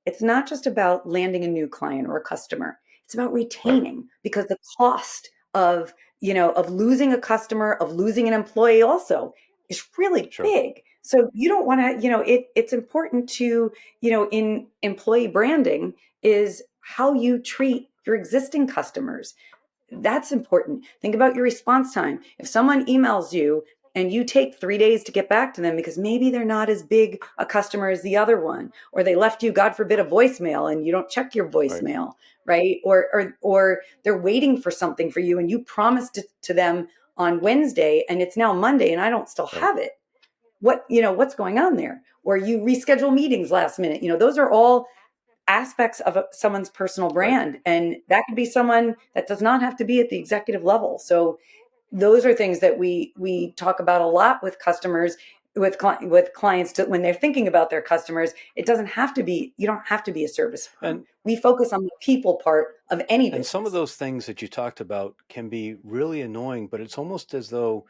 it's not just about landing a new client or a customer. It's about Right. retaining, because the cost of losing a customer, of losing an employee also is really Sure. big. So you don't want to, it's important to, in employee branding is how you treat your existing customers. That's important. Think about your response time. If someone emails you and you take 3 days to get back to them because maybe they're not as big a customer as the other one, or they left you, God forbid, a voicemail and you don't check your Right. voicemail, right? Or they're waiting for something for you and you promised it to them on Wednesday and it's now Monday and I don't still Right. have it. What's going on there? Or you reschedule meetings last minute. Those are all aspects of someone's personal Right. brand, and that could be someone that does not have to be at the executive level. So those are things that we talk about a lot with customers, with clients, when they're thinking about their customers. It doesn't have to be, you don't have to be a service firm. And We focus on the people part of any and some of business. those things that you talked about can be really annoying, but it's almost as though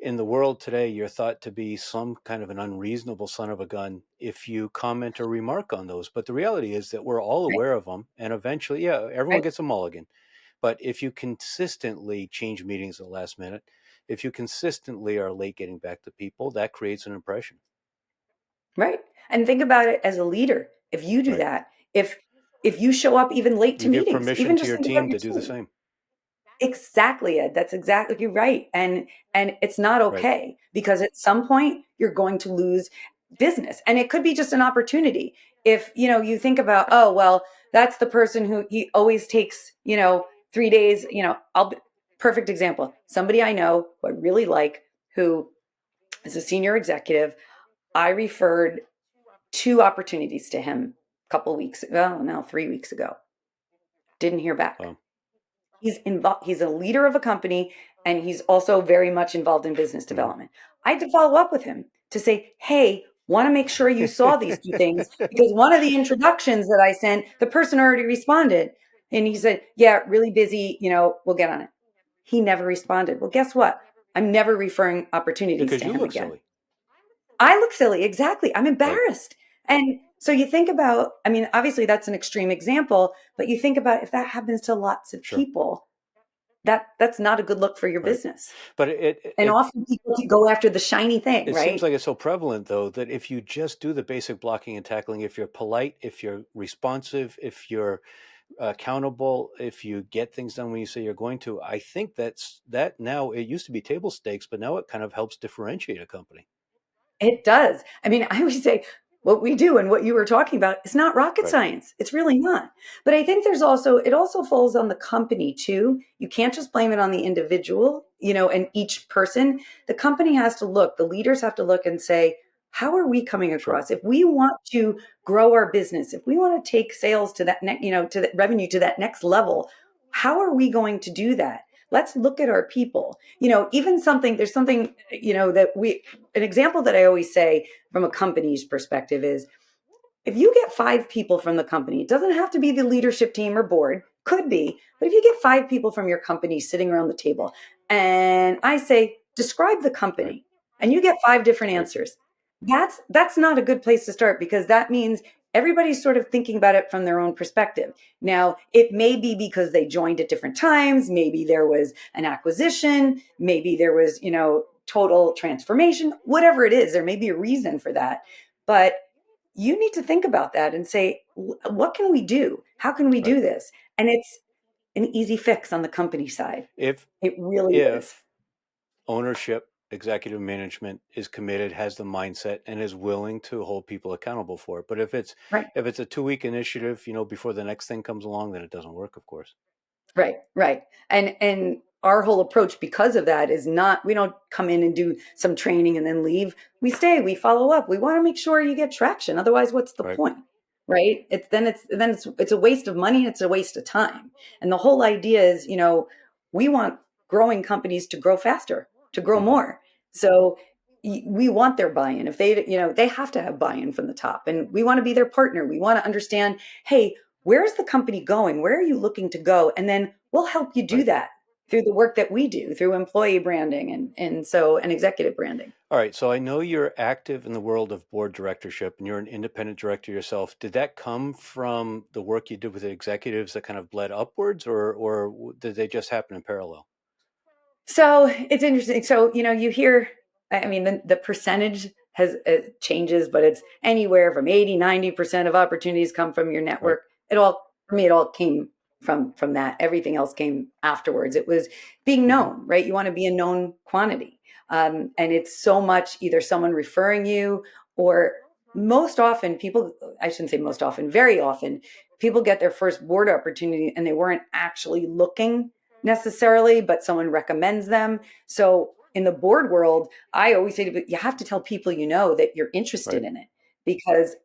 in the world today, you're thought to be some kind of an unreasonable son of a gun if you comment or remark on those. But the reality is that we're all Right, aware of them. And eventually, yeah, everyone right, gets a mulligan. But if you consistently change meetings at the last minute, if you consistently are late getting back to people, that creates an impression. right. And think about it as a leader. If you do Right. that, if if you show up even late to You give meetings, permission even to just your think about team your to do the team. same. Exactly, Ed. That's exactly right. And it's not Right. okay, because at some point you're going to lose business. And it could be just an opportunity. If, you think about, oh, well, that's the person who he always takes, 3 days, perfect example. Somebody I know who I really like, who is a senior executive. I referred 2 opportunities to him a couple weeks ago, no, 3 weeks ago. Didn't hear back. He's involved. He's a leader of a company, and he's also very much involved in business development. I had to follow up with him to say, hey, want to make sure you saw these 2 things, because one of the introductions that I sent, the person already responded. And he said, yeah, really busy, we'll get on it. He never responded. Well, guess what? I'm never referring opportunities Because to you him look again. silly. I look silly. Exactly. I'm Right. embarrassed. And so you think about, I mean, obviously that's an extreme example, but you think about if that happens to lots of Sure. people, that's not a good look for your Right. business. But And often people go after the shiny thing, it right? seems like it's so prevalent, though, that if you just do the basic blocking and tackling, if you're polite, if you're responsive, if you're accountable, if you get things done when you say you're going to, I think that now, it used to be table stakes, but now it kind of helps differentiate a company. It does. I mean, I always say what we do and what you were talking about is not rocket Right. science. It's really not. But I think it also falls on the company too. You can't just blame it on the individual, and each person. The company has to look, the leaders have to look and say, how are we coming across? Sure. If we want to grow our business, if we want to take sales to that next, to the revenue to that next level, how are we going to do that? Let's look at our people. Even there's something, an example that I always say from a company's perspective is, if you get 5 people from the company, it doesn't have to be the leadership team or board, could be, but if you get 5 people from your company sitting around the table, and I say, describe the company, Right. and you get 5 different Right. answers, that's not a good place to start, because that means everybody's sort of thinking about it from their own perspective. Now, it may be because they joined at different times, maybe there was an acquisition, maybe there was, total transformation, whatever it is, there may be a reason for that. But you need to think about that and say, what can we do? How can we do Right. this? And it's an easy fix on the company side. If It really is. ownership, executive management is committed, has the mindset, and is willing to hold people accountable for it. But if it's Right. a 2-week initiative, before the next thing comes along, then it doesn't work, of course. Right. And our whole approach because of that is not, we don't come in and do some training and then leave. We stay, we follow up. We want to make sure you get traction. Otherwise, what's the Right. point? Right? It's a waste of money and it's a waste of time. And the whole idea is, we want growing companies to grow faster, to grow Mhm. more. So we want their buy-in. If they have to have buy-in from the top, and we want to be their partner. We want to understand, hey, where's the company going? Where are you looking to go? And then we'll help you do Right. that through the work that we do, through employee branding and executive branding. All right. So I know you're active in the world of board directorship, and you're an independent director yourself. Did that come from the work you did with the executives that kind of bled upwards, or did they just happen in parallel? So it's interesting. So, you hear, I mean, the percentage changes, but it's anywhere from 80-90% of opportunities come from your Right. network. For me, it all came from that. Everything else came afterwards. It was being Mhm. known, right? You want to be a known quantity. And it's so much either someone referring you, or most often people, I shouldn't say most often, very often, people get their first board opportunity and they weren't actually looking necessarily, but someone recommends them. So in the board world, I always say you have to tell people that you're interested Right. in it, because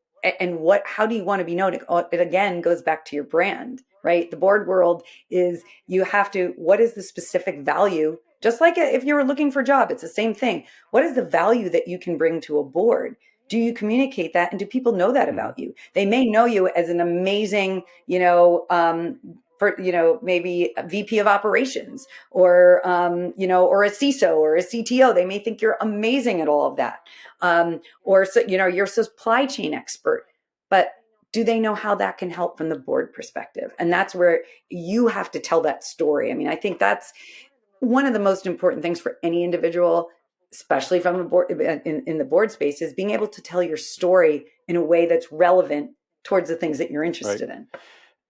how do you want to be known? It again goes back to your brand, right? The board world is, you have to, what is the specific value? Just like if you were looking for a job, it's the same thing. What is the value that you can bring to a board? Do you communicate that? And do people know that Mhm. about you? They may know you as an amazing, for maybe a VP of operations, or or a CISO or a CTO. They may think you're amazing at all of that, or so, you're a supply chain expert, but do they know how that can help from the board perspective? And that's where you have to tell that story. I mean, I think that's one of the most important things for any individual, especially from the board, in the board space, is being able to tell your story in a way that's relevant towards the things that you're Right. interested in.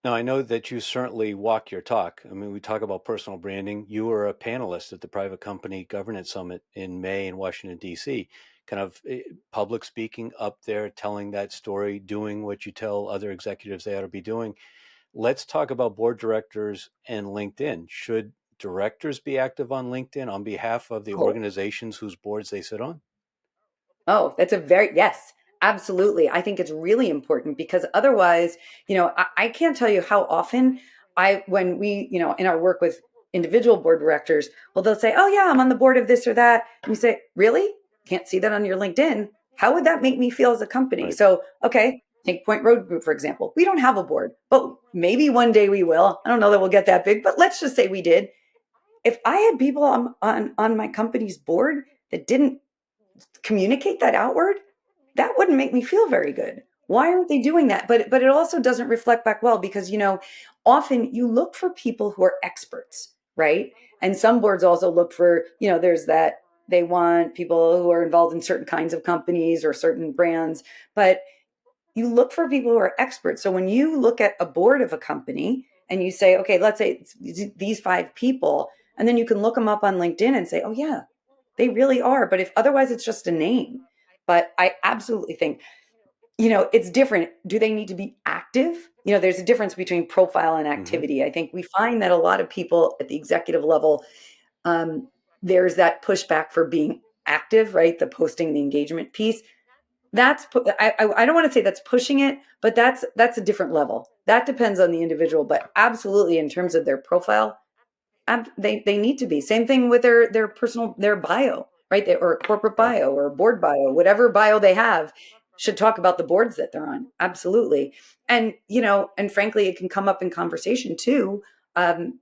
Now, I know that you certainly walk your talk. I mean, we talk about personal branding. You were a panelist at the Private Company Governance Summit in May in Washington, D.C., kind of public speaking up there, telling that story, doing what you tell other executives they ought to be doing. Let's talk about board directors and LinkedIn. Should directors be active on LinkedIn on behalf of the Cool. organizations whose boards they sit on? Oh, yes, absolutely. I think it's really important because otherwise, I can't tell you how often when we, in our work with individual board directors, well, they'll say, oh, yeah, I'm on the board of this or that. And we say, really? Can't see that on your LinkedIn. How would that make me feel as a company? Right. So, okay, take Point Road Group, for example. We don't have a board, but maybe one day we will. I don't know that we'll get that big, but let's just say we did. If I had people on my company's board that didn't communicate that outward, that wouldn't make me feel very good. Why aren't they doing that? But it also doesn't reflect back well because often you look for people who are experts, right? And some boards also look for, there's that they want people who are involved in certain kinds of companies or certain brands, but you look for people who are experts. So when you look at a board of a company and you say, okay, let's say it's these 5 people, and then you can look them up on LinkedIn and say, oh yeah, they really are. But if otherwise it's just a name. But I absolutely think, it's different. Do they need to be active? There's a difference between profile and Mm-hmm. activity. I think we find that a lot of people at the executive level, there's that pushback for being active, right? The posting, the engagement piece. I don't want to say that's pushing it, but that's a different level. That depends on the individual, but absolutely in terms of their profile, they need to be. Same thing with their bio, right? Or corporate Right. bio or board bio, whatever bio they have should talk about the boards that they're on. Absolutely. And, and frankly, it can come up in conversation too,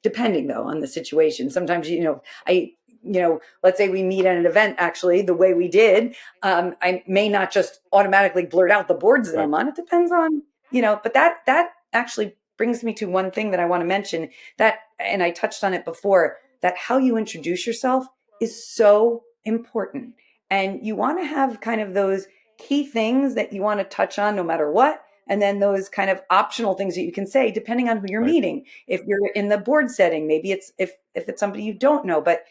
depending though on the situation. Sometimes, let's say we meet at an event, actually, the way we did, I may not just automatically blurt out the boards that Right. I'm on. It depends on, but that actually brings me to one thing that I want to mention that, and I touched on it before, that how you introduce yourself is so important. And you want to have kind of those key things that you want to touch on no matter what. And then those kind of optional things that you can say depending on who you're Right. meeting. If you're in the board setting, maybe it's if it's somebody you don't know, but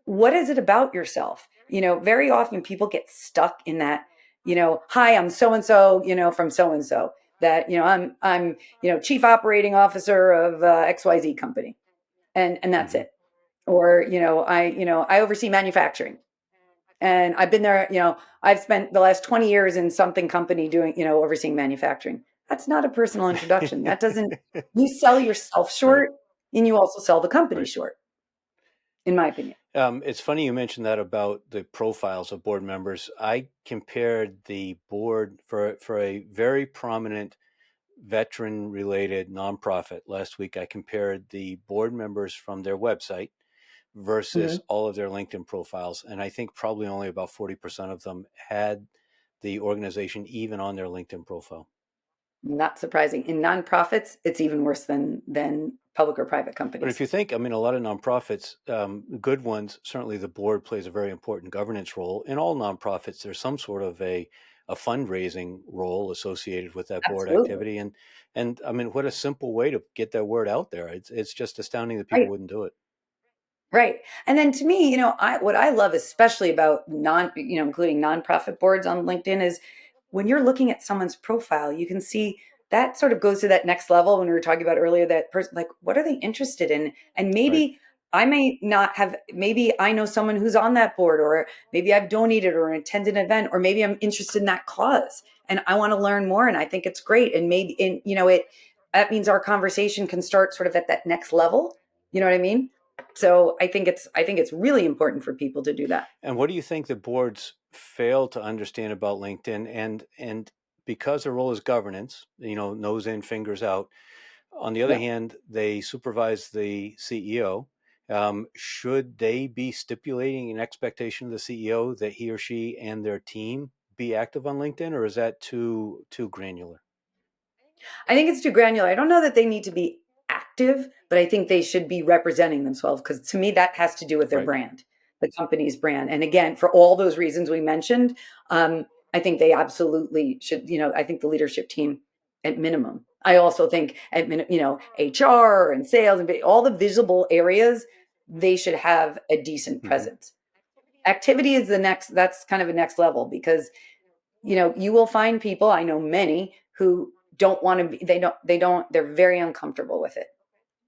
what is it about yourself? Very often people get stuck in that, hi, I'm so and so, from so and so. That I'm chief operating officer of XYZ company, and that's Mm-hmm. it. Or I oversee manufacturing, and I've been there. I've spent the last 20 years in something company doing overseeing manufacturing. That's not a personal introduction. That doesn't. You sell yourself Right. short, and you also sell the company Right. short, in my opinion. It's funny you mentioned that about the profiles of board members. I compared the board for a very prominent veteran related nonprofit last week. I compared the board members from their website versus Mhm. all of their LinkedIn profiles. And I think probably only about 40% of them had the organization even on their LinkedIn profile. Not surprising. In nonprofits, it's even worse than public or private But if companies. you think, I mean, a lot of nonprofits, good ones, certainly the board plays a very important governance role. In all nonprofits, there's some sort of a fundraising role associated with that board Absolutely. activity. And I mean, what a simple way to get that word out there. It's just astounding that people Right. wouldn't do it. Right. And then to me, what I love especially about including nonprofit boards on LinkedIn is when you're looking at someone's profile, you can see that sort of goes to that next level when we were talking about earlier, that person, like, what are they interested in? And Right. maybe I may not have, maybe I know someone who's on that board, or maybe I've donated or attended an event, or maybe I'm interested in that cause and I want to learn more. And I think it's great. And maybe, that means our conversation can start sort of at that next level. You know what I mean? So I think it's really important for people to do that. And what do you think the boards fail to understand about LinkedIn? And because their role is governance, nose in, fingers out. On the other Yeah. hand, they supervise the CEO. Should they be stipulating an expectation of the CEO that he or she and their team be active on LinkedIn, or is that too granular? I think it's too granular. I don't know that they need to be active, but I think they should be representing themselves because to me that has to do with their Right. brand, the company's brand. And again, for all those reasons we mentioned, I think they absolutely should. I think the leadership team, at minimum, I also think HR and sales and all the visible areas, they should have a decent presence. Activity is that's kind of a next level, because you will find people, I know many, who don't want to be, they're very uncomfortable with it.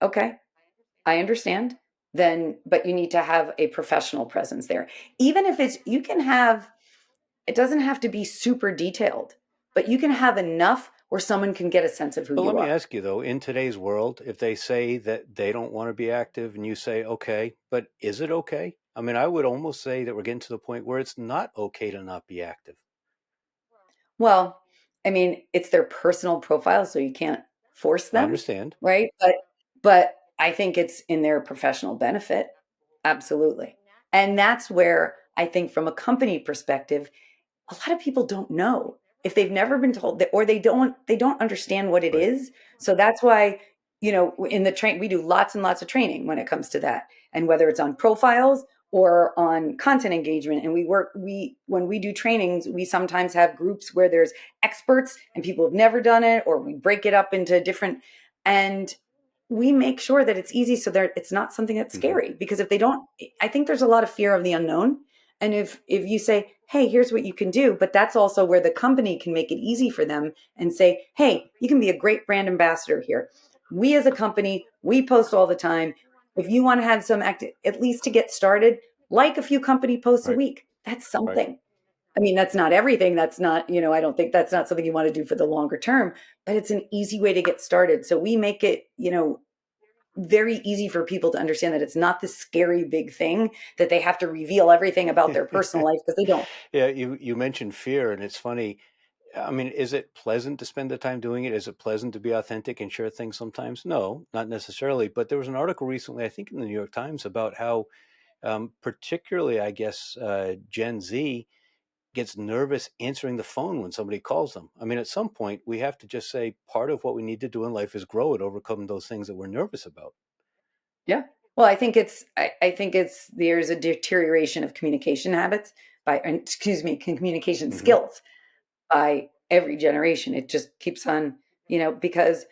Okay, I understand. Then, but you need to have a professional presence there. Even if it doesn't have to be super detailed, but you can have enough where someone can get a sense of who But let you me are. ask you though, in today's world, if they say that they don't want to be active and you say, okay, but is it okay? I mean, I would almost say that we're getting to the point where it's not okay to not be active. Well, I mean, it's their personal profile, so you can't force I them, understand. right? But I think it's in their professional benefit. Absolutely. And that's where I think from a company perspective, a lot of people don't know if they've never been told that, or they don't understand what it Right. is. So that's why, in the train, we do lots and lots of training when it comes to that. And whether it's on profiles or on content engagement, and when we do trainings, we sometimes have groups where there's experts and people have never done it, or we break it up into different, and we make sure that it's easy, so that it's not something that's Mm-hmm. scary. Because if they don't, I think there's a lot of fear of the unknown. And if you say, hey, here's what you can do, but that's also where the company can make it easy for them and say, hey, you can be a great brand ambassador here. We as a company, we post all the time. If you want to have some at least to get started, like a few company posts a Right. week, that's Right. something. I mean, that's not everything. That's not, I don't think that's not something you want to do for the longer term, but it's an easy way to get started. So we make it, very easy for people to understand that it's not this scary big thing that they have to reveal everything about their personal life, because they don't. Yeah, you mentioned fear, and it's funny. I mean, is it pleasant to spend the time doing it? Is it pleasant to be authentic and share things sometimes? No, not necessarily. But there was an article recently, I think in the New York Times, about how, particularly, I guess, Gen Z gets nervous answering the phone when somebody calls them. I mean, at some point, we have to just say part of what we need to do in life is grow and overcome those things that we're nervous about. Yeah. Well, I think there's a deterioration of communication habits excuse me, communication Hmm. skills by every generation. It just keeps on, because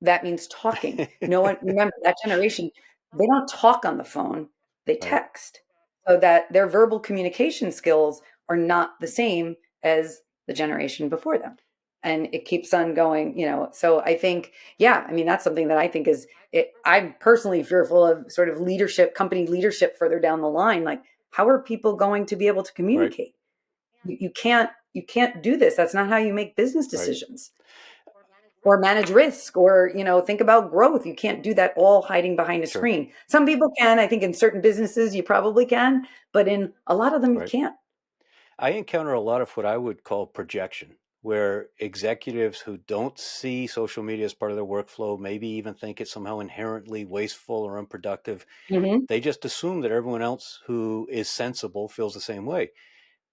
that means talking. No one, remember that generation, they don't talk on the phone, they Right. text. So that their verbal communication skills are not the same as the generation before them. And it keeps on going, So I think, yeah, I mean, that's something that I think I'm personally fearful of, sort of leadership, company leadership further down the line. Like, how are people going to be able to Right. communicate? You can't do this. That's not how you make business Right. decisions or manage risk, or think about growth. You can't do that all hiding behind a Sure. screen. Some people can. I think in certain businesses you probably can, but in a lot of them you Right. can't. I encounter a lot of what I would call projection, where executives who don't see social media as part of their workflow, maybe even think it's somehow inherently wasteful or unproductive, Hmm. they just assume that everyone else who is sensible feels the same way.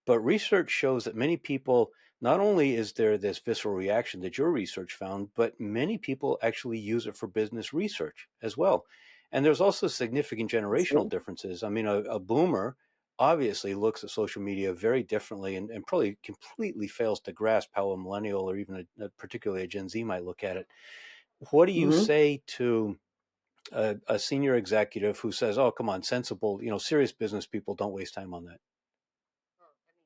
But research shows that many people, not only is there this visceral reaction that your research found, but many people actually use it for business research as well. And there's also significant generational Absolutely. differences. I mean, a boomer obviously looks at social media very differently and probably completely fails to grasp how a millennial or even particularly a Gen Z might look at it. What do you Hmm. say to a senior executive who says, "Oh, come on, sensible, serious business people don't waste time on that"?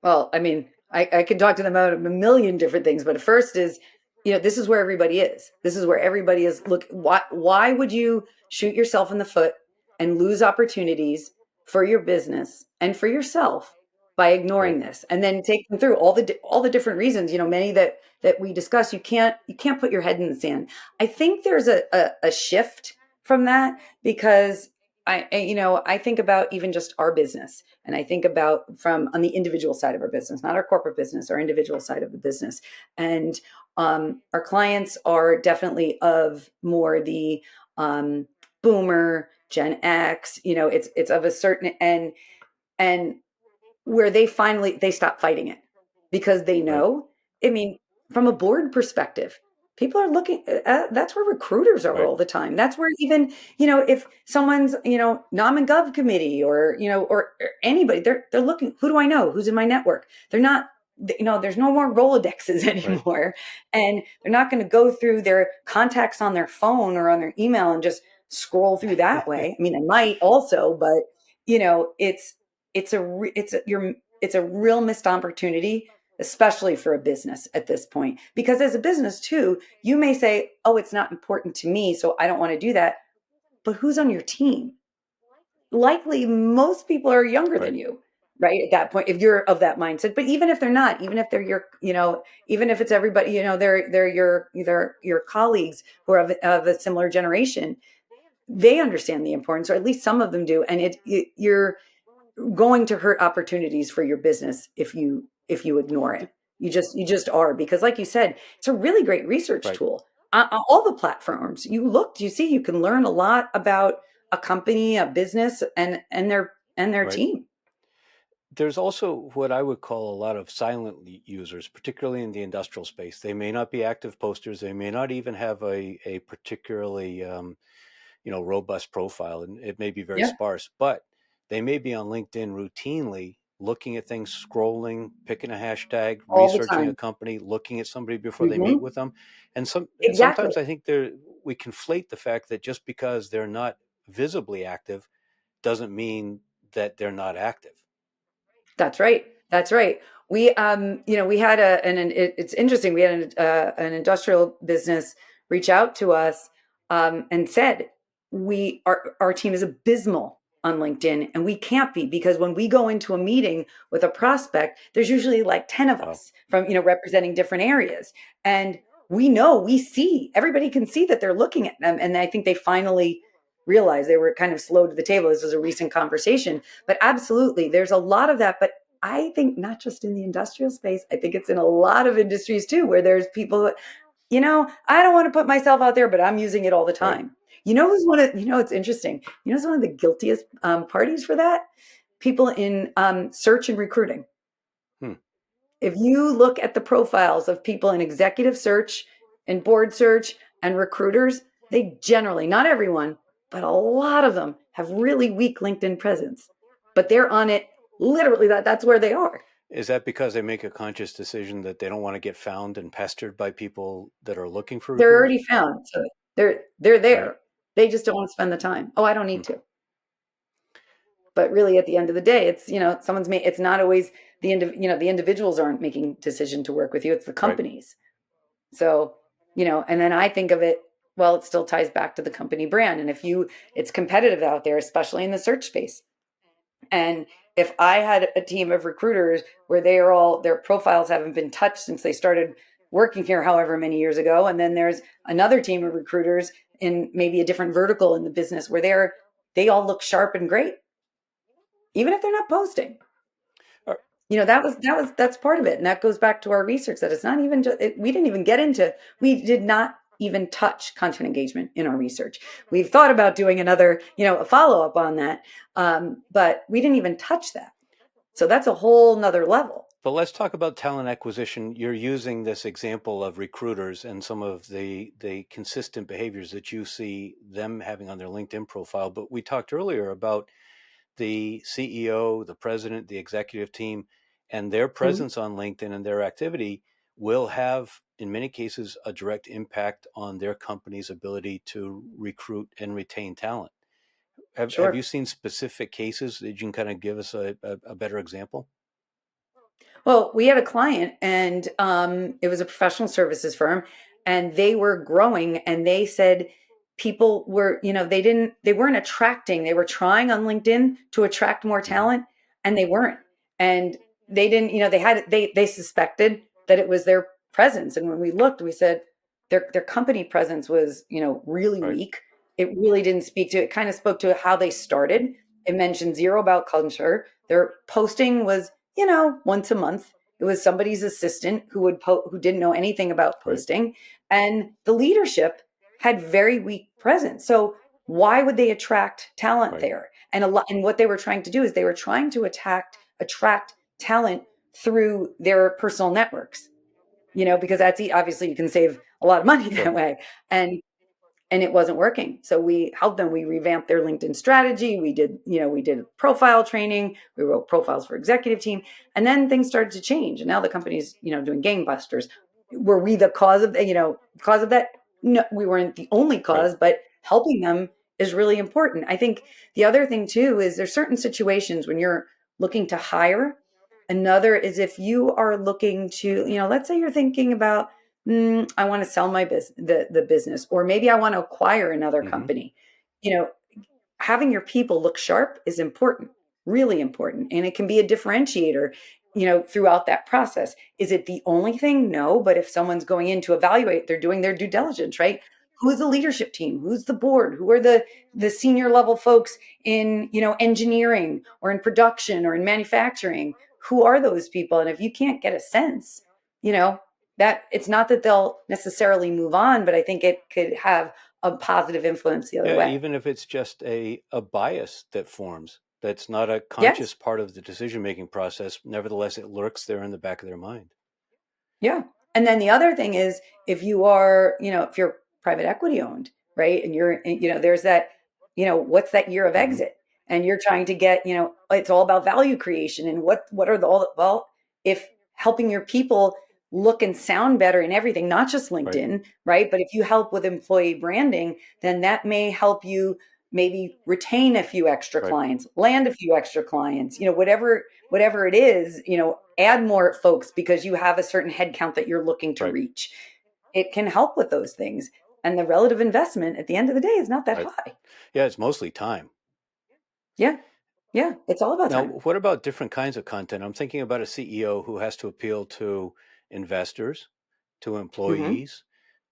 Well, I mean, I could talk to them about a million different things, but first is, this is where everybody is. This is where everybody is. Look, why would you shoot yourself in the foot and lose opportunities for your business and for yourself by Right. ignoring this? And then take them through all the different reasons. Many that we discuss. You can't put your head in the sand. I think there's a shift from that, because I think about even just our business, and I think about from on the individual side of our business, not our corporate business, our individual side of the business. And our clients are definitely of more the um, boomer, Gen X. It's of a certain, and where they stop fighting it, because they Right. know. I mean, from a board perspective, people are looking that's where recruiters are Right. all the time. That's where, even if someone's nom and gov committee, or or anybody, they're looking, who do I know, who's in my network. They're not there's no more Rolodexes anymore. And they're not going to go through their contacts on their phone or on their email and just scroll through that way. I mean, they might also, but it's a real missed opportunity, especially for a business at this point. Because as a business too, you may say, oh, it's not important to me, so I don't want to do that. But who's on your team? Likely most people are younger than you, right? At that point, if you're of that mindset. But even if they're not, even if they're even if it's everybody, they're your colleagues who are of a similar generation, they understand the importance, or at least some of them do. And you're going to hurt opportunities for your business if you ignore it. You just are, because like you said, it's a really great research tool. All the platforms you see, you can learn a lot about a company, a business, and their team. There's also what I would call a lot of silent users, particularly in the industrial space. They may not be active posters. They may not even have a particularly robust profile, and it may be very sparse, but they may be on LinkedIn routinely looking at things, scrolling, picking a hashtag, All the researching a time. company, looking at somebody before they meet with them. And Exactly. sometimes I think we conflate the fact that just because they're not visibly active doesn't mean that they're not active. That's right. That's right. We we had it's interesting. We had an industrial business reach out to us and said our team is abysmal on LinkedIn, and we can't be, because when we go into a meeting with a prospect, there's usually like 10 of us from representing different areas, and we see, everybody can see that they're looking at them, and I think they finally realized they were kind of slow to the table. This was a recent conversation, but absolutely, there's a lot of that. But I think not just in the industrial space, I think it's in a lot of industries too, where there's people, I don't want to put myself out there, but I'm using it all the time. It's interesting. Who's one of the guiltiest parties for that? People in search and recruiting. If you look at the profiles of people in executive search and board search and recruiters, they generally, not everyone, but a lot of them have really weak LinkedIn presence. But they're on it literally, that's where they are. Is that because they make a conscious decision that they don't want to get found and pestered by people that are looking for recruiters? They're already found. So they're there. They just don't want to spend the time. Oh, I don't need to. But really, at the end of the day, it's it's not always the individuals aren't making decision to work with you. It's the companies. So, and then I think of it, well, it still ties back to the company brand. And it's competitive out there, especially in the search space. And if I had a team of recruiters where their profiles haven't been touched since they started working here, however many years ago, and then there's another team of recruiters in maybe a different vertical in the business where they all look sharp and great, even if they're not posting. That's part of it. And that goes back to our research, that it's not even just, we did not even touch content engagement in our research. We've thought about doing another, a follow-up on that. But we didn't even touch that. So that's a whole nother level. But let's talk about talent acquisition. You're using this example of recruiters and some of the consistent behaviors that you see them having on their LinkedIn profile. But we talked earlier about the CEO, the president, the executive team, and their presence on LinkedIn and their activity will have, in many cases, a direct impact on their company's ability to recruit and retain talent. Have you seen specific cases that you can kind of give us a better example? Well, we had a client, and it was a professional services firm, and they were growing, and they said people were, they weren't attracting. They were trying on LinkedIn to attract more talent, and they weren't. And they didn't, they suspected that it was their presence. And when we looked, we said their company presence was, really weak. It really didn't it kind of spoke to how they started. It mentioned zero about culture. Their posting was, once a month. It was somebody's assistant who didn't know anything about posting, and the leadership had very weak presence. So why would they attract talent there? And what they were trying to do is they were trying to attract talent through their personal networks, because that's obviously you can save a lot of money that way. And and it wasn't working. So we helped them. We revamped their LinkedIn strategy. We did profile training. We wrote profiles for executive team, and then things started to change. And now the company's, doing gangbusters. Were we the cause of that? No, we weren't the only cause, Right. but helping them is really important. I think the other thing too is there's certain situations when you're looking to hire. Another is if you are looking to, let's say you're thinking about, I want to sell my the business, or maybe I want to acquire another Mm-hmm. company. You know, having your people look sharp is important, really important. And it can be a differentiator, throughout that process. Is it the only thing? No. But if someone's going in to evaluate, they're doing their due diligence, right? Who's the leadership team? Who's the board? Who are the senior level folks in, engineering or in production or in manufacturing? Who are those people? And if you can't get a sense, that it's not that they'll necessarily move on, but I think it could have a positive influence the other Yeah, way. even if it's just a bias that forms, that's not a conscious Yes. part of the decision-making process. Nevertheless, it lurks there in the back of their mind. Yeah. And then the other thing is if you are, if you're private equity owned, right? And there's that, what's that year of Mm-hmm. exit? And you're trying to get, it's all about value creation and what are well, if helping your people look and sound better in everything, not just Right. LinkedIn, right? But if you help with employee branding, then that may help you maybe retain a few extra Right. clients, land a few extra clients, whatever it is, add more folks because you have a certain head count that you're looking to Right. reach. It can help with those things. And the relative investment at the end of the day is not that Right. high. Yeah, it's mostly time. Yeah. Yeah. It's all about Now, time. what about different kinds of content? I'm thinking about a CEO who has to appeal to investors, to Hmm. employees,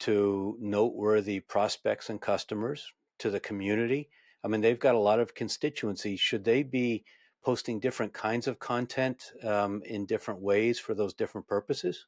to noteworthy prospects and customers, to the community. I mean, they've got a lot of constituencies. Should they be posting different kinds of content in different ways for those different purposes?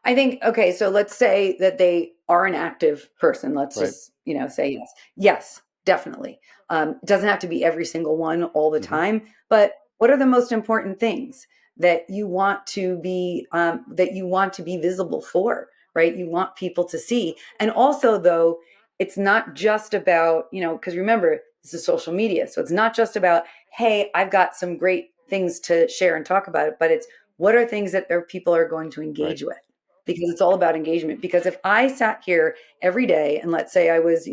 I think, okay, so let's say that they are an active person. Let's Right. just, say yes. Yes, definitely. It doesn't have to be every single one all the Mm-hmm. time, but what are the most important things that you want to be visible for, right? You want people to see. And also though, it's not just about, because remember, this is social media. So it's not just about, hey, I've got some great things to share and talk about it, but it's what are things that people are going to Right. engage with, because it's all about engagement. Because if I sat here every day and let's say I was,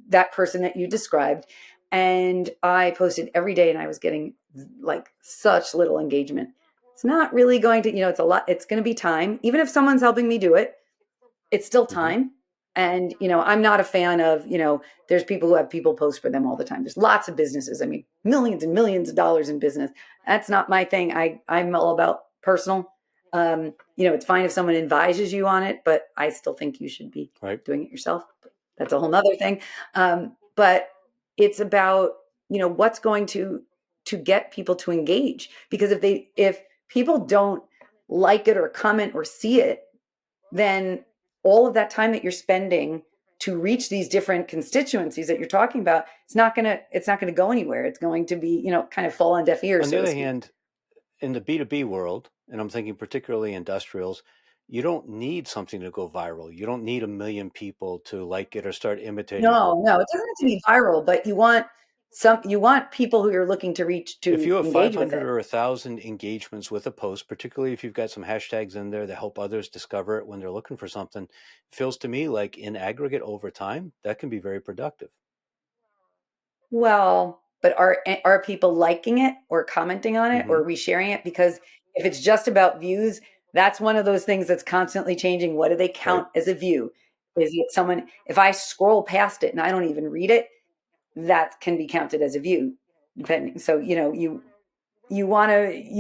that person that you described, and I posted every day and I was getting like such little engagement, it's not really going to, it's a lot. It's going to be time. Even if someone's helping me do it, it's still Mm-hmm. time. And, I'm not a fan of, there's people who have people post for them all the time. There's lots of businesses. I mean, millions and millions of dollars in business. That's not my thing. I'm all about personal. It's fine if someone advises you on it, but I still think you should be Right. doing it yourself. That's a whole nother thing. But it's about, what's going to get people to engage. Because if people don't like it or comment or see it, then all of that time that you're spending to reach these different constituencies that you're talking about, it's not going to go anywhere. It's going to be, kind of fall on deaf ears, On the so to other speak. hand, in the B2B world, and I'm thinking particularly industrials, you don't need something to go viral. You don't need a million people to like it or start imitating it. No, it doesn't have to be viral, but you want people who you're looking to reach If to you have engage with 500 it. or 1,000 engagements with a post, particularly if you've got some hashtags in there that help others discover it when they're looking for something, it feels to me like in aggregate over time, that can be very productive. Well, but are people liking it or commenting on it Mm-hmm. or resharing it? Because if it's just about views, that's one of those things that's constantly changing. What do they Right. count as a view? Is it someone, if I scroll past it and I don't even read it, that can be counted as a view, depending. So, you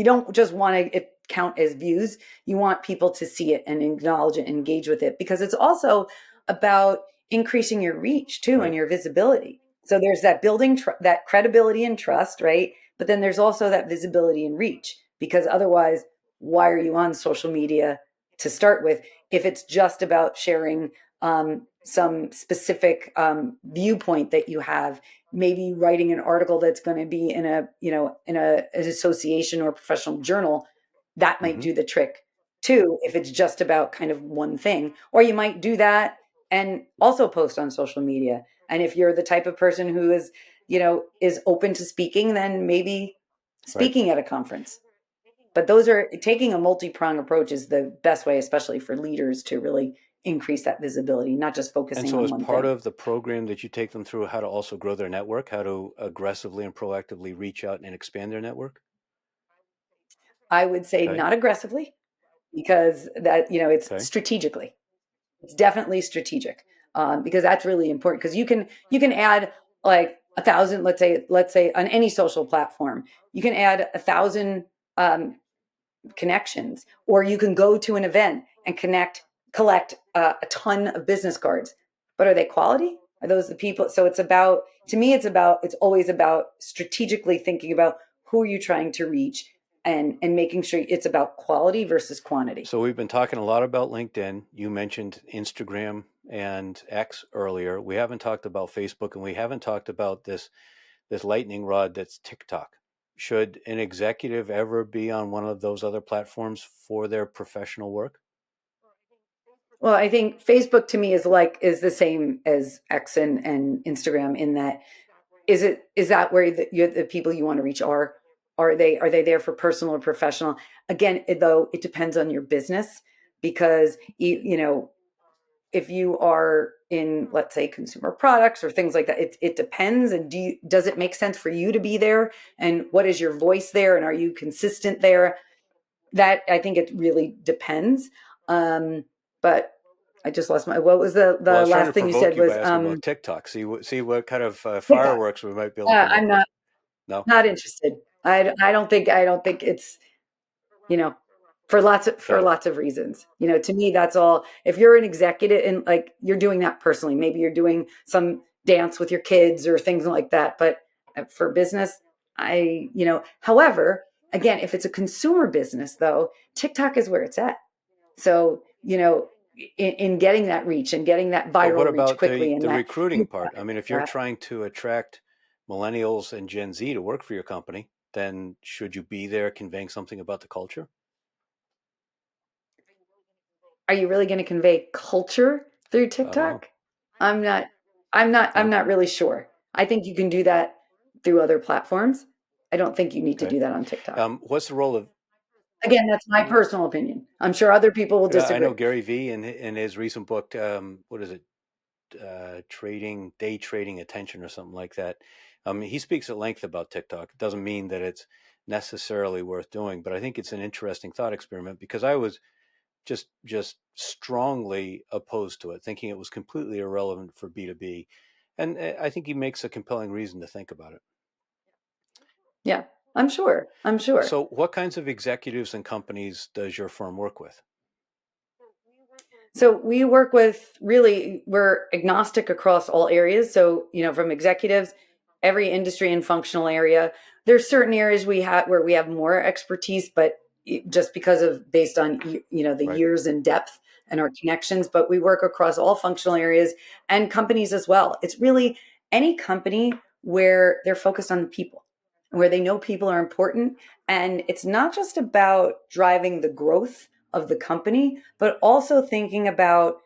don't just want to it count as views. You want people to see it and acknowledge it and engage with it, because it's also about increasing your reach too and Right. your visibility. So there's that building that credibility and trust, right? But then there's also that visibility and reach, because otherwise, why are you on social media to start with if it's just about sharing some specific viewpoint that you have, maybe writing an article that's going to be in an association or professional journal, that might Mm-hmm. do the trick too, if it's just about kind of one thing. Or you might do that and also post on social media. And if you're the type of person who is, is open to speaking, then maybe speaking at a conference. But those are taking a multi-pronged approach is the best way, especially for leaders, to really increase that visibility, not just And focusing so, on as one part thing. of the program that you take them through, how to also grow their network, how to aggressively and proactively reach out and expand their network? I would say Okay. not aggressively, because that, it's Okay. strategically. It's definitely strategic, because that's really important. Because you can add like 1,000, let's say on any social platform, you can add 1,000 connections, or you can go to an event and collect a ton of business cards. But are they quality? Are those the people? So to me, it's always about strategically thinking about who are you trying to reach, and making sure it's about quality versus quantity. So we've been talking a lot about LinkedIn. You mentioned Instagram and X earlier. We haven't talked about Facebook, and we haven't talked about this lightning rod that's TikTok. Should an executive ever be on one of those other platforms for their professional work? Well, I think Facebook to me is the same as X and Instagram, in that is that where the people you want to reach are they there for personal or professional? Again, though, it depends on your business, because if you are in, let's say, consumer products or things like that, it depends. And does it make sense for you to be there? And what is your voice there? And are you consistent there? That, I think, it really depends. But I just lost what was the Well, I was trying last to thing you provoke said you by was asking about TikTok. See what kind of TikTok. fireworks we might be able to come I'm up with. not No? not interested. I don't think it's, you know, for Got it. lots of reasons. To me, that's all. If you're an executive and like you're doing that personally, maybe you're doing some dance with your kids or things like that. But for business, however, again, if it's a consumer business though, TikTok is where it's at. So, in getting that reach and getting that But what viral reach about quickly, the and that, recruiting part? I mean, if you're that trying to attract millennials and Gen Z to work for your company, then should you be there conveying something about the culture? are you really going to convey culture through I don't know. TikTok? I'm not I'm No? not really sure. I think you can do that through other platforms. I don't think you need to Okay. do that on TikTok. What's the role of Again, that's my personal opinion. I'm sure other people will I know disagree. Gary Vee in his recent book, what is it? Day trading attention or something like that. He speaks at length about TikTok. It doesn't mean that it's necessarily worth doing, but I think it's an interesting thought experiment because I was just strongly opposed to it, thinking it was completely irrelevant for B2B. And I think he makes a compelling reason to think about it. Yeah, I'm sure. I'm sure. So, what kinds of executives and companies does your firm work with? So we're agnostic across all areas. So, from executives, every industry and functional area. There's certain areas where we have more expertise, but just because of based on the Right. years and depth and our connections, but we work across all functional areas and companies as well. It's really any company where they're focused on the people, where they know people are important, and it's not just about driving the growth of the company, but also thinking about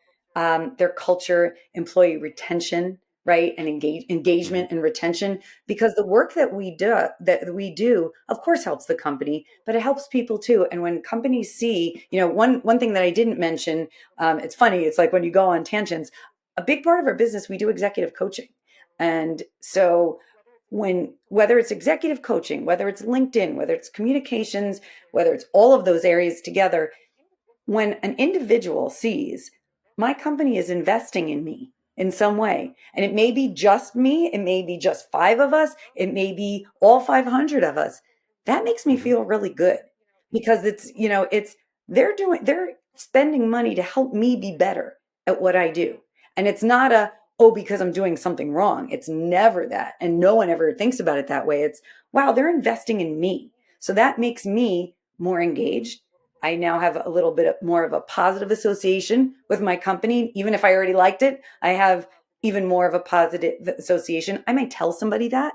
their culture, employee retention, right, and Mm-hmm. engagement and retention. Because the work that we do, of course, helps the company, but it helps people too. And when companies see, one thing that I didn't mention, it's funny. It's like when you go on tangents. A big part of our business, we do executive coaching, and so whether it's executive coaching, whether it's LinkedIn, whether it's communications, whether it's all of those areas together, when an individual sees my company is investing in me in some way, and it may be just me, it may be just five of us, it may be all 500 of us, that makes me Mm-hmm. feel really good, because they're spending money to help me be better at what I do. And it's not because I'm doing something wrong. It's never that. And no one ever thinks about it that way. It's, wow, they're investing in me. So that makes me more engaged. I now have a little bit more of a positive association with my company. Even if I already liked it, I have even more of a positive association. I might tell somebody that,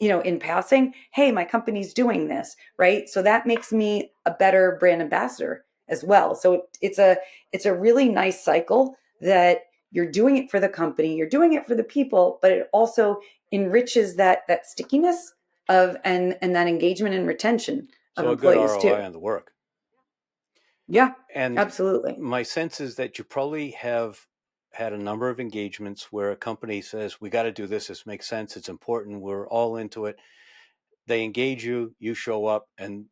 in passing, hey, my company's doing this, right? So that makes me a better brand ambassador as well. So it's a really nice cycle that, you're doing it for the company, you're doing it for the people, but it also enriches that stickiness of and that engagement and retention of So a good employees ROI too. on the work. Yeah, And absolutely. my sense is that you probably have had a number of engagements where a company says, we got to do this. This makes sense. It's important. We're all into it. They engage you, you show up, and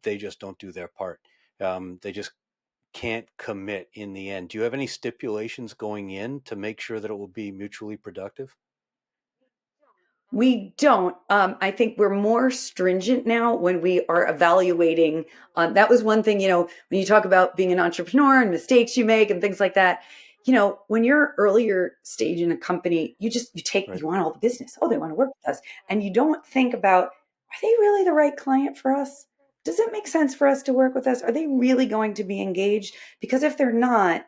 they just don't do their part. They just can't commit in the end. Do you have any stipulations going in to make sure that it will be mutually productive? We don't. I think we're more stringent now when we are evaluating. That was one thing, when you talk about being an entrepreneur and mistakes you make and things like that. When you're earlier stage in a company, you Right. want all the business. Oh, they want to work with us. And you don't think about, are they really the right client for us? Does it make sense for us to work with us? Are they really going to be engaged? Because if they're not,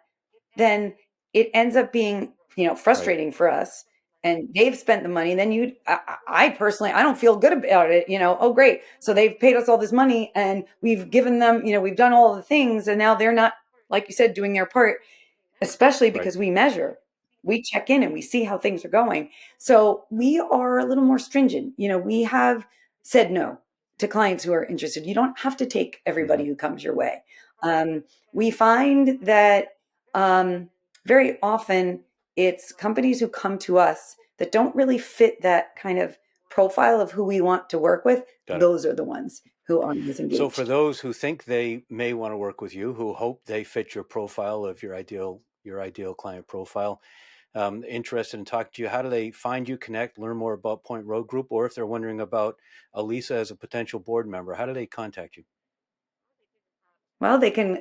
then it ends up being, Right. frustrating for us. And they've spent the money. Then I personally, I don't feel good about it. Oh, great. So they've paid us all this money and we've given them, we've done all the things. And now they're not, like you said, doing their part, especially Right. because we measure, we check in and we see how things are going. So we are a little more stringent. We have said no to clients who are interested. You don't have to take everybody who comes your way. We find that very often it's companies who come to us that don't really fit that kind of profile of who we want to work with. Got it. Those are the ones who aren't as engaged. So for those who think they may want to work with you, who hope they fit your profile of your ideal client profile, interested in talking to you, how do they find you, connect, learn more about Point Road Group, or if they're wondering about Alyssa as a potential board member, how do they contact you? Well, they can,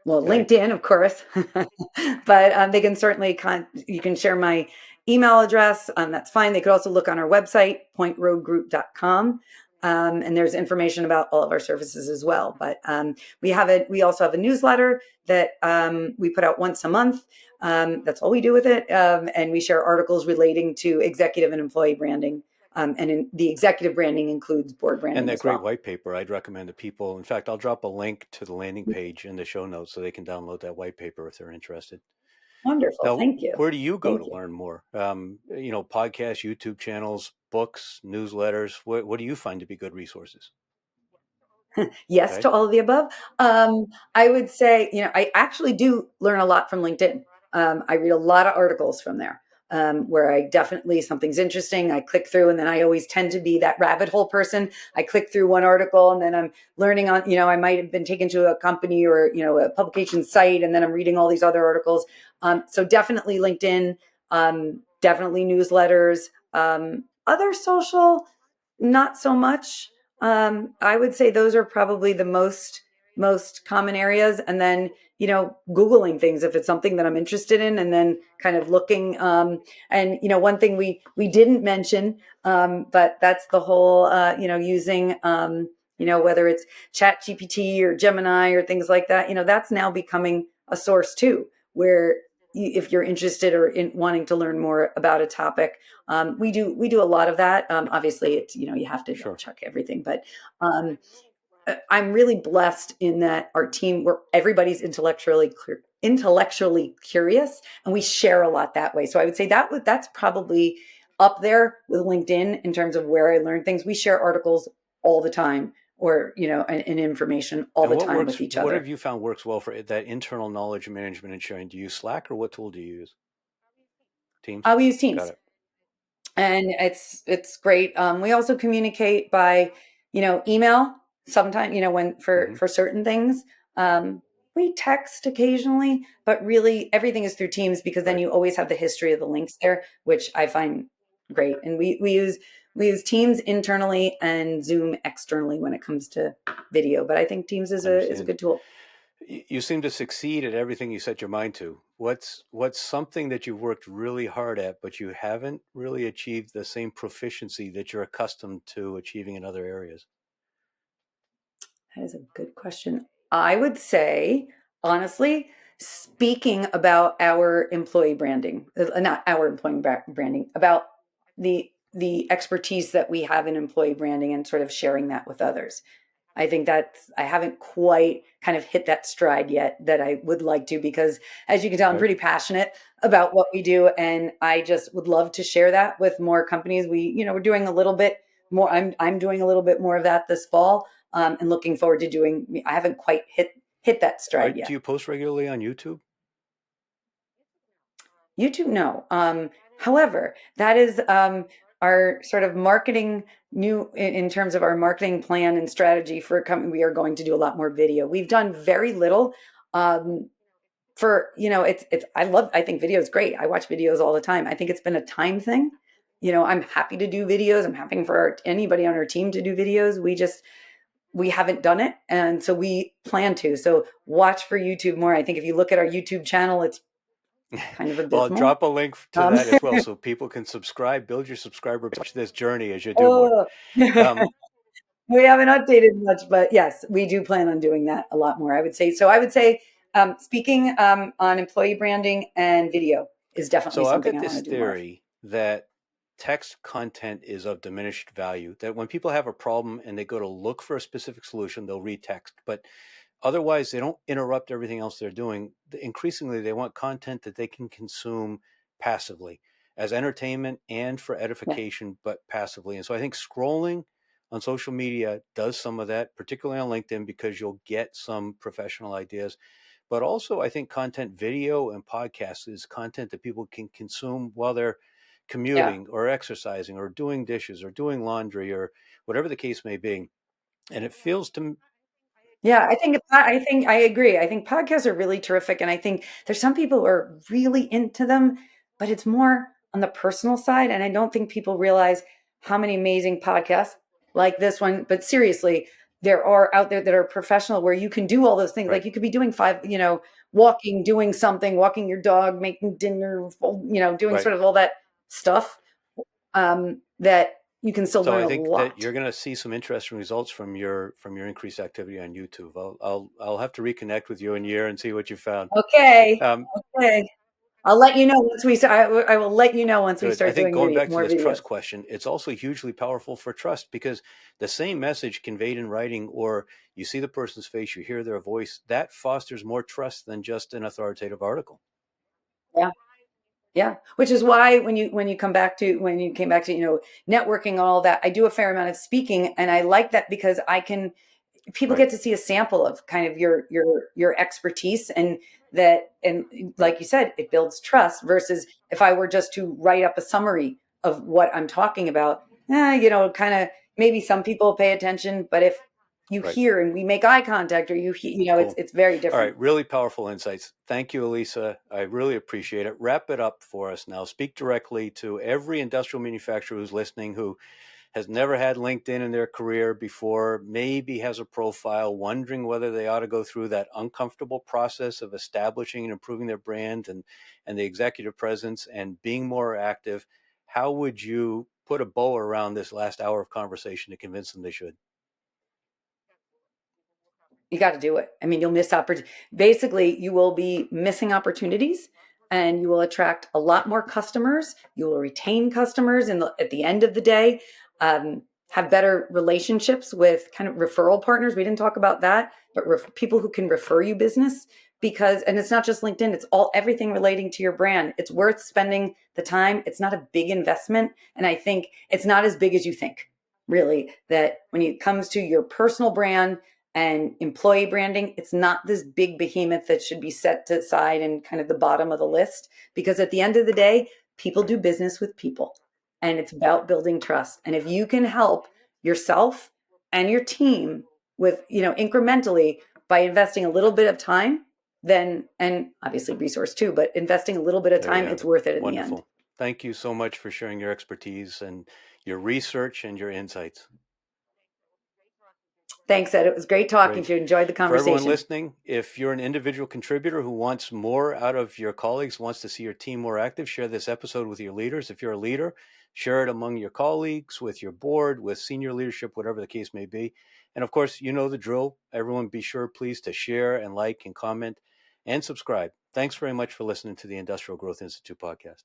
Okay. LinkedIn, of course, but they can certainly, you can share my email address. That's fine. They could also look on our website, pointroadgroup.com. And there's information about all of our services as well. But we also have a newsletter that we put out once a month. That's all we do with it. And we share articles relating to executive and employee branding. The executive branding includes board branding. And that as great well. white paper, I'd recommend to people. In fact, I'll drop a link to the landing page in the show notes so they can download that white paper if they're interested. Wonderful. Now, Thank you. where do you go Thank to you. learn more? Podcasts, YouTube channels, books, newsletters. What do you find to be good resources? Yes Okay. to all of the above. I would say, I actually do learn a lot from LinkedIn. I read a lot of articles from there where I definitely, something's interesting. I click through, and then I always tend to be that rabbit hole person. I click through one article and then I'm learning on, I might have been taken to a company or, a publication site, and then I'm reading all these other articles. So definitely LinkedIn, definitely newsletters, other social, not so much. I would say those are probably the most common areas. And then, Googling things if it's something that I'm interested in, and then kind of looking. And, one thing we didn't mention, but that's the whole, using, whether it's Chat GPT or Gemini or things like that, that's now becoming a source too, where if you're interested or in wanting to learn more about a topic, we do a lot of that. Obviously, it's you have to Sure. check everything, but I'm really blessed in that our team, where everybody's intellectually curious, and we share a lot that way. So I would say that's probably up there with LinkedIn in terms of where I learn things. We share articles all the time, or and information all And the time with each what other. have you found works well for that internal knowledge management and sharing? Do you use Slack, or what tool do you use? Teams? We use Got Teams. it. And it's great. We also communicate by, email sometimes, when for certain things. We text occasionally, but really everything is through Teams, because then Right. you always have the history of the links there, which I find great. And we use Teams internally and Zoom externally when it comes to video. But I think Teams is a good tool. You seem to succeed at everything you set your mind to. What's something that you've worked really hard at, but you haven't really achieved the same proficiency that you're accustomed to achieving in other areas? That is a good question. I would say, honestly, speaking about our employee branding, not our employee branding, about the expertise that we have in employee branding, and sort of sharing that with others. I think I haven't quite kind of hit that stride yet that I would like to, because as you can tell, I'm pretty passionate about what we do. And I just would love to share that with more companies. We're doing a little bit more. I'm doing a little bit more of that this fall, and looking forward to doing, I haven't quite hit that stride yet. Do you post regularly on YouTube? YouTube, no. However, that is our sort of marketing in terms of our marketing plan and strategy for a company. We are going to do a lot more video. We've done very little. I think video is great. I watch videos all the time. I think it's been a time thing. I'm happy to do videos. I'm happy for anybody on our team to do videos. We haven't done it, and so we plan to. So watch for YouTube more. I think if you look at our YouTube channel, it's kind of abysmal. Well, I'll drop a link to that as well, so people can subscribe, build your subscriber, watch this journey as you do more. We haven't updated much, but yes, we do plan on doing that a lot more, I would say. So I would say speaking on employee branding and video is definitely something I want to do more. So I've got this theory that text content is of diminished value, that when people have a problem and they go to look for a specific solution, they'll read text. But otherwise, they don't interrupt everything else they're doing. Increasingly, they want content that they can consume passively as entertainment and for edification, but passively. And so I think scrolling on social media does some of that, particularly on LinkedIn, because you'll get some professional ideas. But also, I think content, video and podcasts is content that people can consume while they're commuting or exercising or doing dishes or doing laundry or whatever the case may be. And it feels to me, Yeah, I agree. I think podcasts are really terrific, and I think there's some people who are really into them, but it's more on the personal side, and I don't think people realize how many amazing podcasts like this one. But seriously, there are out there that are professional where you can do all those things. right. Like you could be doing walking, doing something, walking your dog, making dinner, doing Right. sort of all that stuff that you can still So learn I a think lot. that you're going to see some interesting results from your increased activity on YouTube. I'll have to reconnect with you in a year and see what you found. Okay. Um, Okay. I'll let you know once we start. I will let you know once we Good. I start think doing going back to more this videos. trust question, it's also hugely powerful for trust, because the same message conveyed in writing, or you see the person's face, you hear their voice, that fosters more trust than just an authoritative article. Yeah. Yeah. Which is why when you came back to networking and all that, I do a fair amount of speaking, and I like that because people Right. get to see a sample of kind of your expertise, and like you said, it builds trust versus if I were just to write up a summary of what I'm talking about, kind of maybe some people pay attention, but if you Right. hear and we make eye contact, or Cool. it's very All different. right. Really powerful insights. Thank you, Alyssa. I really appreciate it. Wrap it up for us now. Speak directly to every industrial manufacturer who's listening, who has never had LinkedIn in their career before, maybe has a profile, wondering whether they ought to go through that uncomfortable process of establishing and improving their brand and the executive presence and being more active. How would you put a bow around this last hour of conversation to convince them they should? You got to do it. I mean, you'll miss basically you will be missing opportunities, and you will attract a lot more customers. You will retain customers at the end of the day, have better relationships with kind of referral partners. We didn't talk about that, but people who can refer you business, and it's not just LinkedIn, it's everything relating to your brand. It's worth spending the time. It's not a big investment. And I think it's not as big as you think, really, that when it comes to your personal brand and employee branding, it's not this big behemoth that should be set to side and kind of the bottom of the list, because at the end of the day, people do business with people, and it's about building trust. And if you can help yourself and your team with, incrementally, by investing a little bit of time, and obviously resource too, but investing a little bit of time, it's worth it in the end. Thank you so much for sharing your expertise and your research and your insights. Thanks, Ed. It was great talking to you. Enjoyed the conversation. For everyone listening, if you're an individual contributor who wants more out of your colleagues, wants to see your team more active, share this episode with your leaders. If you're a leader, share it among your colleagues, with your board, with senior leadership, whatever the case may be. And of course, you know the drill. Everyone be sure, please, to share and like and comment and subscribe. Thanks very much for listening to the Industrial Growth Institute podcast.